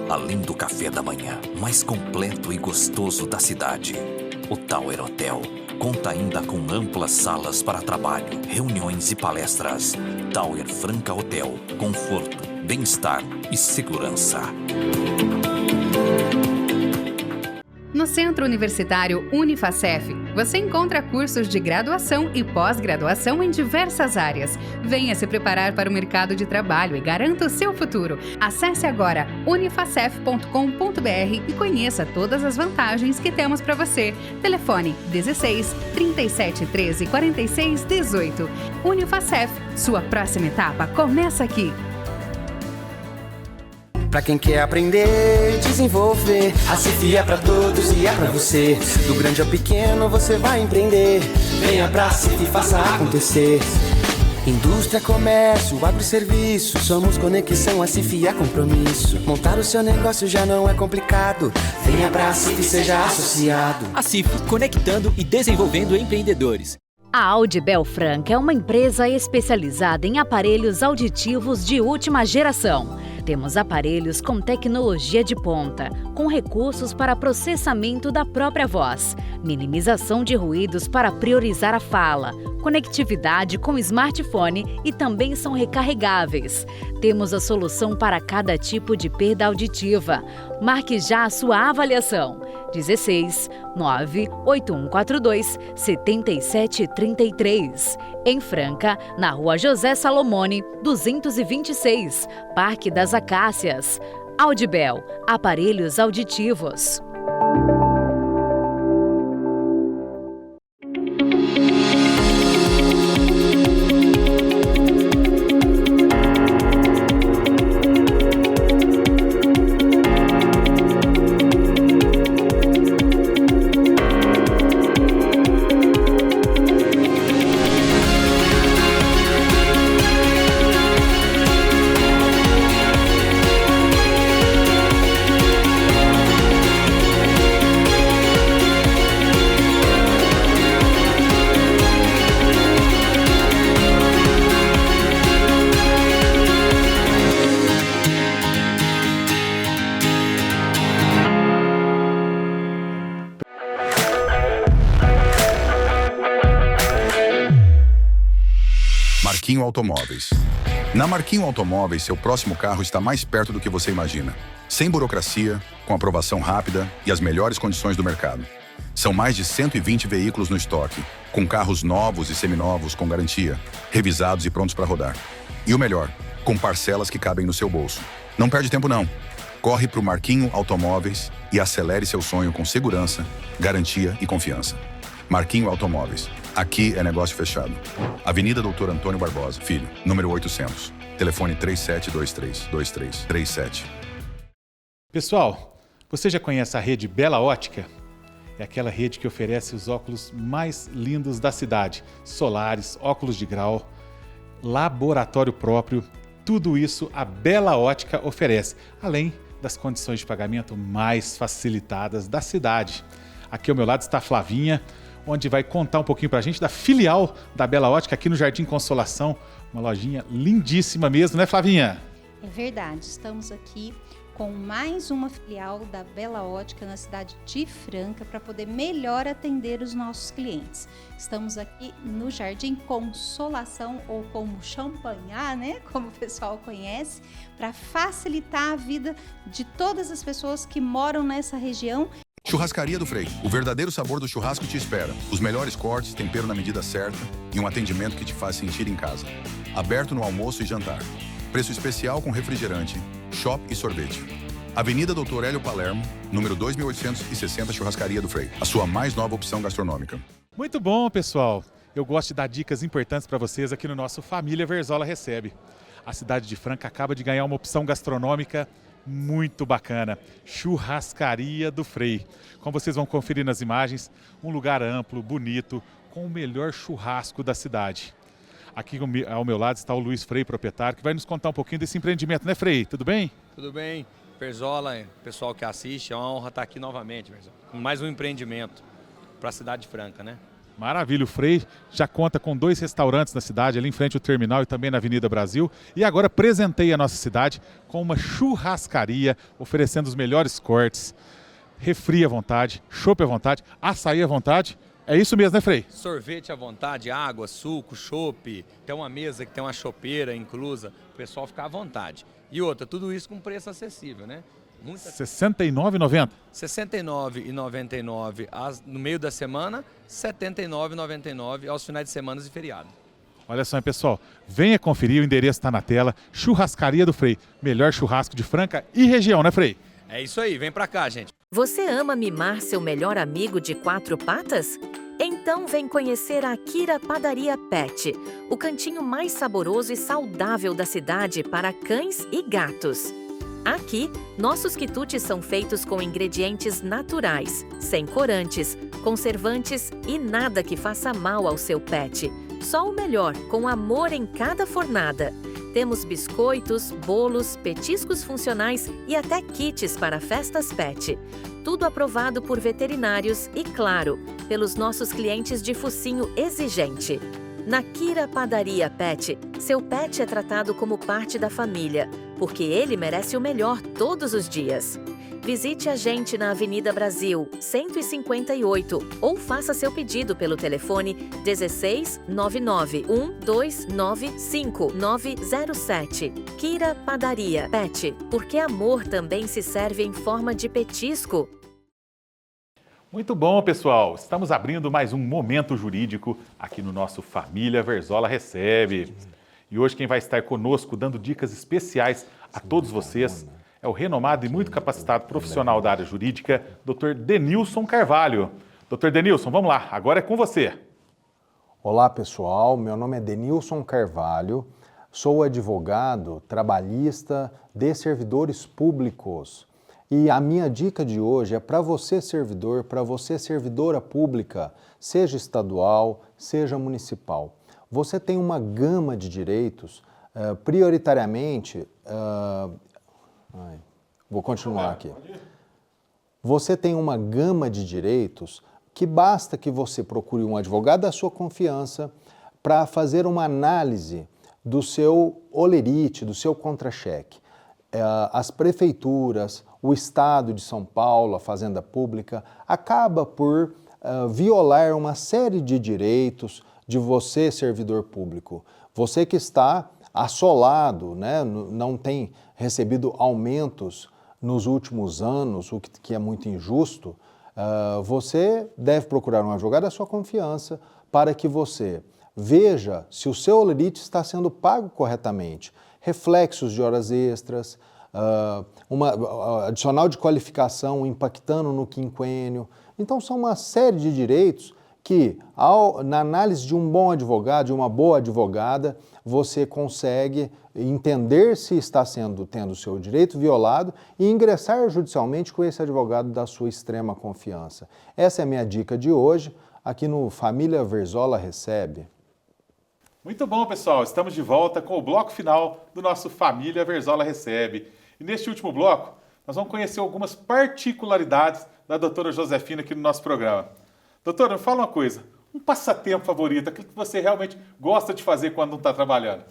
Além do café da manhã mais completo e gostoso da cidade. O Tower Hotel conta ainda com amplas salas para trabalho, reuniões e palestras. Tower Franca Hotel, conforto, bem-estar e segurança. No Centro Universitário Unifacef, você encontra cursos de graduação e pós-graduação em diversas áreas. Venha se preparar para o mercado de trabalho e garanta o seu futuro. Acesse agora unifacef.com.br e conheça todas as vantagens que temos para você. Telefone 16 37 13 46 18. Unifacef, sua próxima etapa começa aqui. Pra quem quer aprender, desenvolver, a Cif é pra todos e é pra você. Do grande ao pequeno você vai empreender. Venha pra Cif e faça acontecer. Indústria, comércio, agroserviço, somos conexão, a Cif é compromisso. Montar o seu negócio já não é complicado. Venha pra Cif e seja associado. A Cif, conectando e desenvolvendo empreendedores. A Audibel Franca é uma empresa especializada em aparelhos auditivos de última geração. Temos aparelhos com tecnologia de ponta, com recursos para processamento da própria voz, minimização de ruídos para priorizar a fala, conectividade com smartphone e também são recarregáveis. Temos a solução para cada tipo de perda auditiva. Marque já a sua avaliação. 16 98142 7733. Em Franca, na Rua José Salomone, 226, Parque das Acácias. Audibel, aparelhos auditivos. Marquinho Automóveis. Na Marquinho Automóveis, seu próximo carro está mais perto do que você imagina. Sem burocracia, com aprovação rápida e as melhores condições do mercado. São mais de 120 veículos no estoque, com carros novos e seminovos com garantia, revisados e prontos para rodar. E o melhor, com parcelas que cabem no seu bolso. Não perde tempo não. Corre para o Marquinho Automóveis e acelere seu sonho com segurança, garantia e confiança. Marquinho Automóveis. Aqui é negócio fechado. Avenida Doutor Antônio Barbosa, Filho, número 800. Telefone 3723-2337. Pessoal, você já conhece a rede Bela Ótica? É aquela rede que oferece os óculos mais lindos da cidade. Solares, óculos de grau, laboratório próprio. Tudo isso a Bela Ótica oferece, além das condições de pagamento mais facilitadas da cidade. Aqui ao meu lado está a Flavinha, onde vai contar um pouquinho pra gente da filial da Bela Ótica aqui no Jardim Consolação. Uma lojinha lindíssima mesmo, né, Flavinha? É verdade, estamos aqui com mais uma filial da Bela Ótica na cidade de Franca para poder melhor atender os nossos clientes. Estamos aqui no Jardim Consolação, ou como Champanhar, né, como o pessoal conhece, para facilitar a vida de todas as pessoas que moram nessa região. Churrascaria do Frei. O verdadeiro sabor do churrasco te espera. Os melhores cortes, tempero na medida certa e um atendimento que te faz sentir em casa. Aberto no almoço e jantar. Preço especial com refrigerante, chopp e sorvete. Avenida Doutor Hélio Palermo, número 2860, Churrascaria do Frei. A sua mais nova opção gastronômica. Muito bom, pessoal. Eu gosto de dar dicas importantes para vocês aqui no nosso Família Verzola Recebe. A cidade de Franca acaba de ganhar uma opção gastronômica muito bacana, Churrascaria do Frei. Como vocês vão conferir nas imagens, um lugar amplo, bonito, com o melhor churrasco da cidade. Aqui ao meu lado está o Luiz Frei, proprietário, que vai nos contar um pouquinho desse empreendimento, né, Frei? Tudo bem? Tudo bem, Verzola, pessoal que assiste, é uma honra estar aqui novamente, Verzola. Mais um empreendimento para a cidade de Franca, né? Maravilha, o Frei já conta com 2 restaurantes na cidade, ali em frente ao terminal e também na Avenida Brasil. E agora presenteia a nossa cidade com uma churrascaria, oferecendo os melhores cortes, refri à vontade, chopp à vontade, açaí à vontade. É isso mesmo, né, Frei? Sorvete à vontade, água, suco, chopp, tem uma mesa que tem uma chopeira inclusa, o pessoal fica à vontade. E outra, tudo isso com preço acessível, né? R$ 69,90. R$ 69,99 no meio da semana, R$ 79,99 aos finais de semana e feriado. Olha só, hein, pessoal, venha conferir, o endereço está na tela, Churrascaria do Frei, melhor churrasco de Franca e região, né, Frei? É isso aí, vem pra cá, gente. Você ama mimar seu melhor amigo de 4 patas? Então vem conhecer a Akira Padaria Pet, o cantinho mais saboroso e saudável da cidade para cães e gatos. Aqui, nossos quitutes são feitos com ingredientes naturais, sem corantes, conservantes e nada que faça mal ao seu pet. Só o melhor, com amor em cada fornada. Temos biscoitos, bolos, petiscos funcionais e até kits para festas pet. Tudo aprovado por veterinários e, claro, pelos nossos clientes de focinho exigente. Na Akira Padaria Pet, seu pet é tratado como parte da família, porque ele merece o melhor todos os dias. Visite a gente na Avenida Brasil, 158, ou faça seu pedido pelo telefone 16 99 1295 907. Kira Padaria Pet, porque amor também se serve em forma de petisco. Muito bom, pessoal. Estamos abrindo mais um Momento Jurídico aqui no nosso Família Verzola Recebe. E hoje quem vai estar conosco dando dicas especiais a todos vocês é o renomado e muito capacitado profissional da área jurídica, Dr. Denilson Carvalho. Dr. Denilson, vamos lá, agora é com você. Olá, pessoal. Meu nome é Denilson Carvalho, sou advogado trabalhista de servidores públicos. E a minha dica de hoje é para você servidor, para você servidora pública, seja estadual, seja municipal. Você tem uma gama de direitos, prioritariamente... vou continuar aqui. Você tem uma gama de direitos que basta que você procure um advogado da sua confiança para fazer uma análise do seu holerite, do seu contra-cheque. As prefeituras, o Estado de São Paulo, a Fazenda Pública, acaba por violar uma série de direitos de você, servidor público. Você que está assolado, né, não tem recebido aumentos nos últimos anos, o que é muito injusto, você deve procurar um advogado da sua confiança para que você veja se o seu holerite está sendo pago corretamente. Reflexos de horas extras, adicional de qualificação impactando no quinquênio. Então, são uma série de direitos que, na análise de um bom advogado, de uma boa advogada, você consegue entender se está tendo o seu direito violado e ingressar judicialmente com esse advogado da sua extrema confiança. Essa é a minha dica de hoje, aqui no Família Verzola Recebe. Muito bom, pessoal. Estamos de volta com o bloco final do nosso Família Verzola Recebe. E neste último bloco, nós vamos conhecer algumas particularidades da doutora Josefina aqui no nosso programa. Doutora, me fala uma coisa. Um passatempo favorito, aquilo que você realmente gosta de fazer quando não está trabalhando?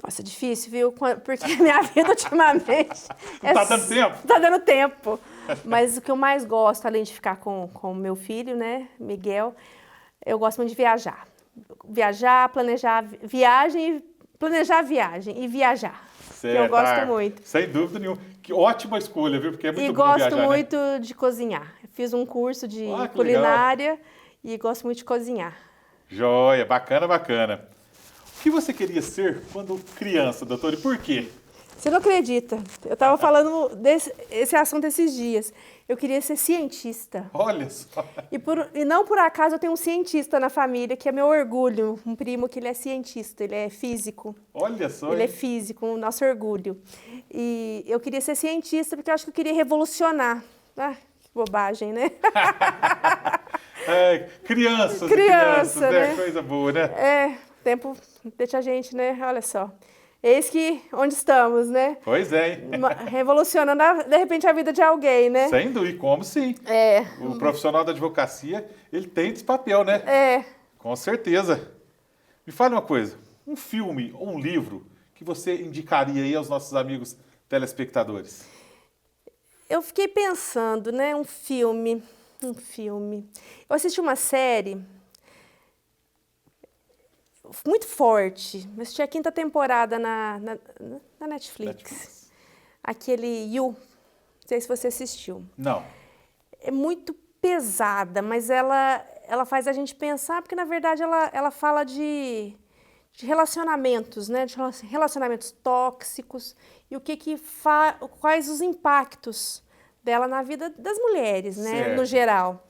Nossa, difícil, viu? Porque minha vida ultimamente... Não está dando tempo? Está dando tempo. Mas o que eu mais gosto, além de ficar com o meu filho, né, Miguel, eu gosto muito de viajar. Viajar, planejar viagem e viajar. Certo. Que eu gosto muito. Sem dúvida nenhuma. Que ótima escolha, viu? Porque é muito bom viajar, E gosto muito de cozinhar. Fiz um curso de culinária e gosto muito de cozinhar. Joia, bacana, bacana. O que você queria ser quando criança, doutor, e por quê? Você não acredita. Eu estava falando esse assunto esses dias. Eu queria ser cientista. Olha só. E não por acaso eu tenho um cientista na família, que é meu orgulho. Um primo que ele é cientista, ele é físico. Olha só. Ele é físico, o nosso orgulho. E eu queria ser cientista porque eu acho que eu queria revolucionar. Ah, que bobagem, né? Crianças, né? Coisa boa, né? O tempo deixa a gente, né? Olha só. Eis que onde estamos, né? Pois é, hein? Revolucionando, de repente, a vida de alguém, né? Sem dúvida, e como sim. O profissional da advocacia, ele tem esse papel, né? Com certeza. Me fale uma coisa, um filme ou um livro que você indicaria aí aos nossos amigos telespectadores? Eu fiquei pensando, né? Um filme. Um filme. Eu assisti uma série muito forte. Eu assisti a 5ª temporada na Netflix. Aquele You. Não sei se você assistiu. Não. É muito pesada, mas ela faz a gente pensar, porque na verdade ela fala de relacionamentos, né? De relacionamentos tóxicos e quais os impactos dela na vida das mulheres, né? Certo. No geral.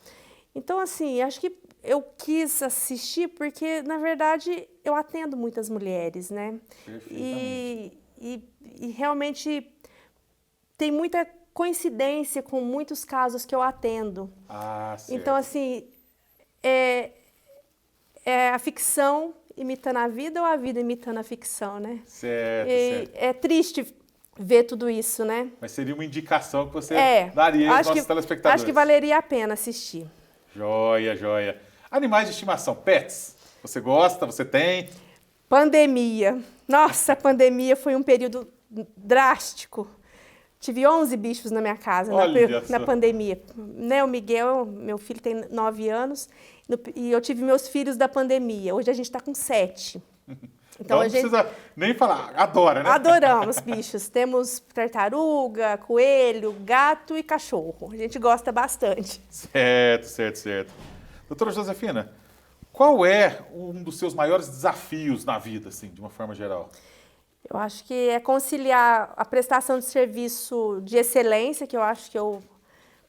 Então, assim, acho que eu quis assistir porque, na verdade, eu atendo muitas mulheres, né? E realmente tem muita coincidência com muitos casos que eu atendo. Ah, certo. Então, assim, é a ficção imitando a vida ou a vida imitando a ficção, né? Certo, certo. É triste ver tudo isso, né? Mas seria uma indicação que você daria aos nossos telespectadores. Acho que valeria a pena assistir. Joia, joia. Animais de estimação, pets. Você gosta? Você tem? Pandemia. Nossa, a pandemia foi um período drástico. Tive 11 bichos na minha casa na pandemia. Né, o Miguel, meu filho, tem 9 anos. E eu tive meus filhos da pandemia. Hoje a gente está com 7. Então não precisa nem falar. Adora, né? Adoramos bichos. Temos tartaruga, coelho, gato e cachorro. A gente gosta bastante. Certo, certo, certo. Doutora Josefina, qual é um dos seus maiores desafios na vida, assim, de uma forma geral? Eu acho que é conciliar a prestação de serviço de excelência, que eu acho que eu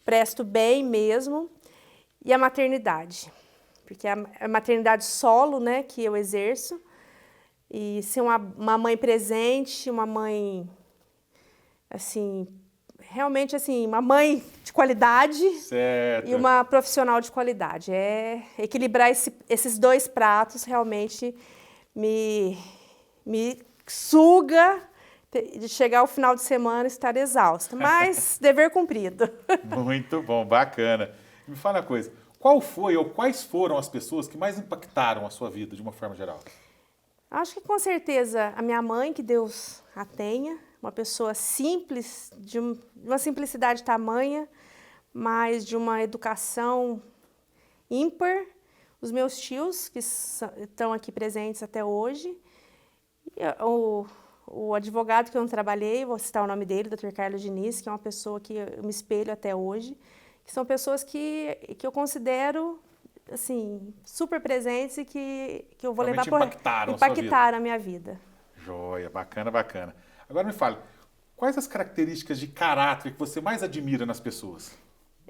presto bem mesmo, e a maternidade. Porque é a maternidade solo, né, que eu exerço. E ser uma mãe presente, uma mãe, assim, realmente, assim, uma mãe de qualidade. Certo. E uma profissional de qualidade. É equilibrar esses dois pratos realmente me suga de chegar ao final de semana e estar exausta. Mas dever cumprido. Muito bom, bacana. Me fala uma coisa, qual foi ou quais foram as pessoas que mais impactaram a sua vida de uma forma geral? Acho que com certeza a minha mãe, que Deus a tenha, uma pessoa simples, de uma simplicidade tamanha, mas de uma educação ímpar. Os meus tios, que estão aqui presentes até hoje. E o advogado que eu não trabalhei, vou citar o nome dele, Dr. Carlos Diniz, que é uma pessoa que eu me espelho até hoje, que são pessoas que eu considero assim, super presentes e que eu vou levar impactaram a minha vida. Joia, bacana, bacana. Agora me fale, quais as características de caráter que você mais admira nas pessoas?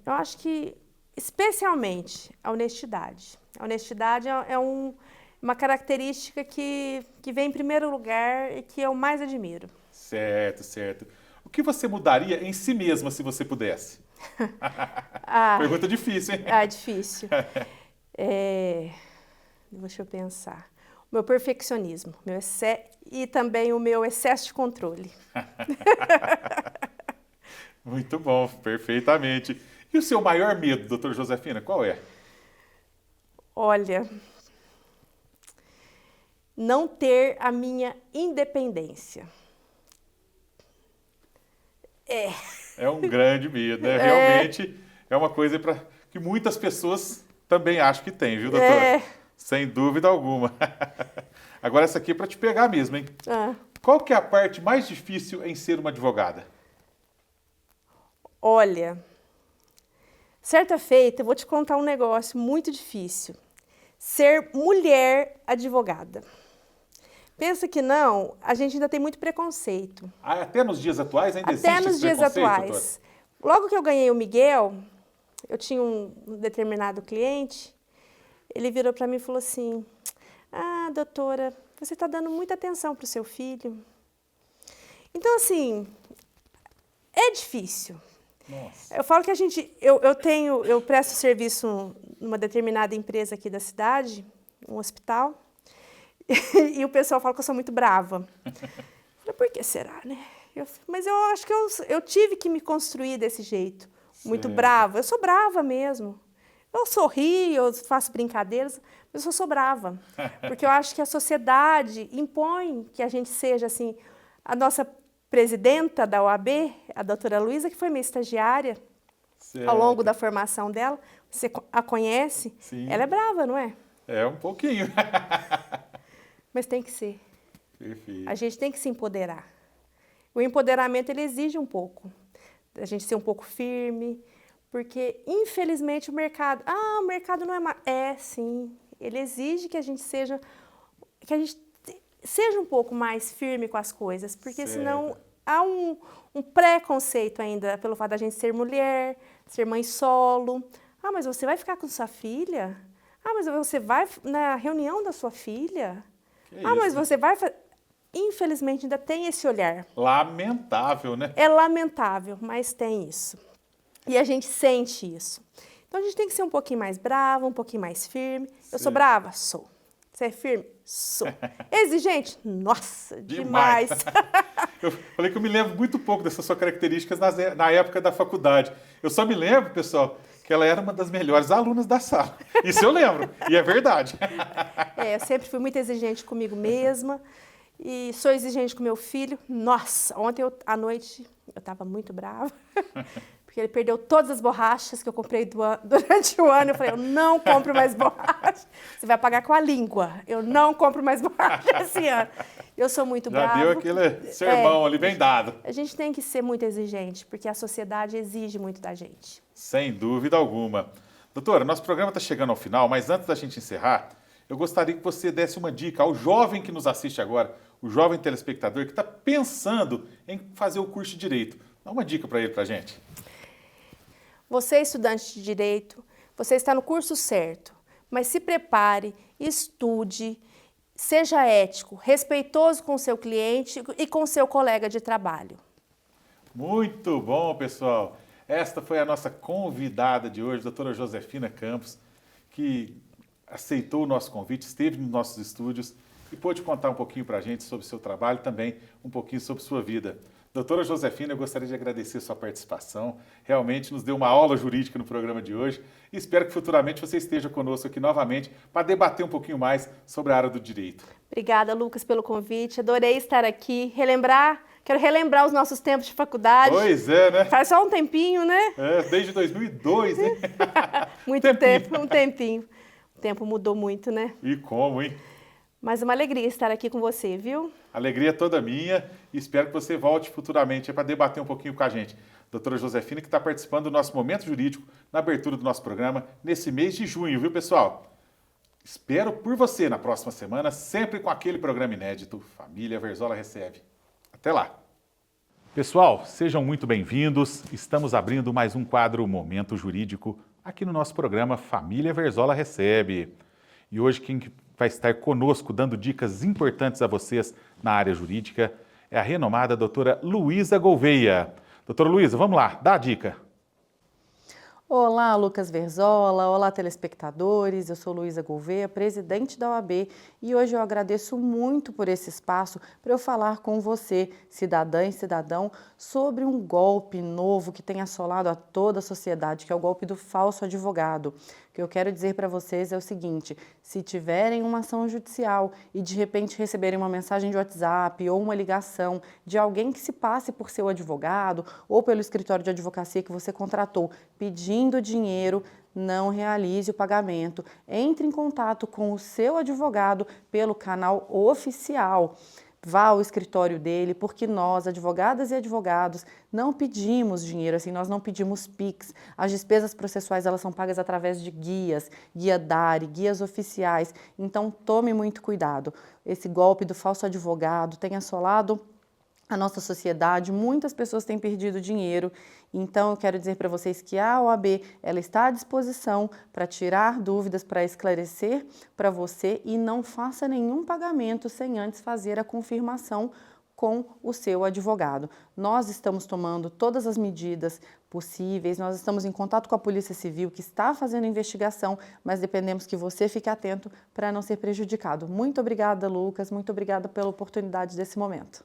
Eu acho que, especialmente, a honestidade. A honestidade é uma característica que vem em primeiro lugar e que eu mais admiro. Certo, certo. O que você mudaria em si mesma se você pudesse? Pergunta difícil, hein? Difícil. Deixa eu pensar. O meu perfeccionismo e também o meu excesso de controle. Muito bom, perfeitamente. E o seu maior medo, doutora Josefina, qual é? Olha, não ter a minha independência. É um grande medo, né? Realmente é uma coisa que muitas pessoas também acham que tem, viu, doutora? Sem dúvida alguma. Agora essa aqui é para te pegar mesmo, hein? Qual que é a parte mais difícil em ser uma advogada? Olha, certa feita, eu vou te contar um negócio muito difícil. Ser mulher advogada. Pensa que não, a gente ainda tem muito preconceito. Até nos dias atuais ainda existe esse preconceito? Até nos dias atuais. Doutora? Logo que eu ganhei o Miguel, eu tinha um determinado cliente, ele virou para mim e falou assim, doutora, você está dando muita atenção para o seu filho. Então, assim, é difícil. Nossa. Eu falo que eu presto serviço numa determinada empresa aqui da cidade, um hospital, e o pessoal fala que eu sou muito brava. Eu falei, por que será, né? Mas eu acho que eu tive que me construir desse jeito, muito brava. Eu sou brava mesmo. Eu sorrio, eu faço brincadeiras, mas eu sou brava. Porque eu acho que a sociedade impõe que a gente seja assim. A nossa presidenta da OAB, a doutora Luísa, que foi minha estagiária, Certo. Ao longo da formação dela, você a conhece, Sim. ela é brava, não é? É, um pouquinho. Mas tem que ser. Perfeito. A gente tem que se empoderar. O empoderamento, ele exige um pouco. A gente ser um pouco firme, porque, infelizmente, o mercado não é... É, sim. Ele exige que a gente seja um pouco mais firme com as coisas, porque senão há um preconceito ainda pelo fato da gente ser mulher, ser mãe solo. Ah, mas você vai ficar com sua filha? Ah, mas você vai na reunião da sua filha? Mas você vai... Infelizmente, ainda tem esse olhar. Lamentável, né? É lamentável, mas tem isso. E a gente sente isso. Então, a gente tem que ser um pouquinho mais brava, um pouquinho mais firme. Eu sou brava? Sou. Você é firme? Sou. Exigente? Nossa, demais. Eu falei que eu me lembro muito pouco dessas suas características na época da faculdade. Eu só me lembro, pessoal, que ela era uma das melhores alunas da sala. Isso eu lembro, e é verdade. Eu sempre fui muito exigente comigo mesma. E sou exigente com meu filho. Nossa, ontem à noite eu estava muito brava, porque ele perdeu todas as borrachas que eu comprei durante o ano. Eu falei, eu não compro mais borracha. Você vai pagar com a língua. Eu não compro mais borracha esse ano. Eu sou muito brava. Já deu aquele sermão ali bem dado. A gente tem que ser muito exigente, porque a sociedade exige muito da gente. Sem dúvida alguma. Doutora, nosso programa está chegando ao final, mas antes da gente encerrar, eu gostaria que você desse uma dica ao jovem que nos assiste agora, o jovem telespectador que está pensando em fazer o curso de Direito. Dá uma dica para ele, para a gente. Você, estudante de Direito, você está no curso certo, mas se prepare, estude, seja ético, respeitoso com o seu cliente e com o seu colega de trabalho. Muito bom, pessoal. Esta foi a nossa convidada de hoje, doutora Josefina Campos, que aceitou o nosso convite, esteve nos nossos estúdios e pôde contar um pouquinho para a gente sobre o seu trabalho e também um pouquinho sobre sua vida. Doutora Josefina, eu gostaria de agradecer a sua participação. Realmente nos deu uma aula jurídica no programa de hoje e espero que futuramente você esteja conosco aqui novamente para debater um pouquinho mais sobre a área do direito. Obrigada, Lucas, pelo convite. Adorei estar aqui. Quero relembrar os nossos tempos de faculdade. Pois é, né? Faz só um tempinho, né? Desde 2002, né? Muito tempo, um tempinho. O tempo mudou muito, né? E como, hein? Mas uma alegria estar aqui com você, viu? Alegria toda minha e espero que você volte futuramente para debater um pouquinho com a gente. Doutora Josefina, que está participando do nosso Momento Jurídico na abertura do nosso programa nesse mês de junho, viu, pessoal? Espero por você na próxima semana, sempre com aquele programa inédito Família Verzola Recebe. Até lá! Pessoal, sejam muito bem-vindos. Estamos abrindo mais um quadro Momento Jurídico aqui no nosso programa Família Verzola Recebe. E hoje quem vai estar conosco dando dicas importantes a vocês na área jurídica é a renomada doutora Luísa Gouveia. Doutora Luísa, vamos lá, dá a dica. Olá, Lucas Verzola, olá telespectadores, eu sou Luísa Gouveia, presidente da OAB e hoje eu agradeço muito por esse espaço para eu falar com você, cidadã e cidadão, sobre um golpe novo que tem assolado a toda a sociedade, que é o golpe do falso advogado. O que eu quero dizer para vocês é o seguinte, se tiverem uma ação judicial e de repente receberem uma mensagem de WhatsApp ou uma ligação de alguém que se passe por seu advogado ou pelo escritório de advocacia que você contratou pedindo dinheiro, não realize o pagamento. Entre em contato com o seu advogado pelo canal oficial. Vá ao escritório dele, porque nós, advogadas e advogados, não pedimos dinheiro, assim, nós não pedimos PIX. As despesas processuais, elas são pagas através de guias, guia DARI, guias oficiais. Então, tome muito cuidado. Esse golpe do falso advogado tem assolado a nossa sociedade, muitas pessoas têm perdido dinheiro, então eu quero dizer para vocês que a OAB ela está à disposição para tirar dúvidas, para esclarecer para você e não faça nenhum pagamento sem antes fazer a confirmação com o seu advogado. Nós estamos tomando todas as medidas possíveis, nós estamos em contato com a Polícia Civil que está fazendo investigação, mas dependemos que você fique atento para não ser prejudicado. Muito obrigada, Lucas, muito obrigada pela oportunidade desse momento.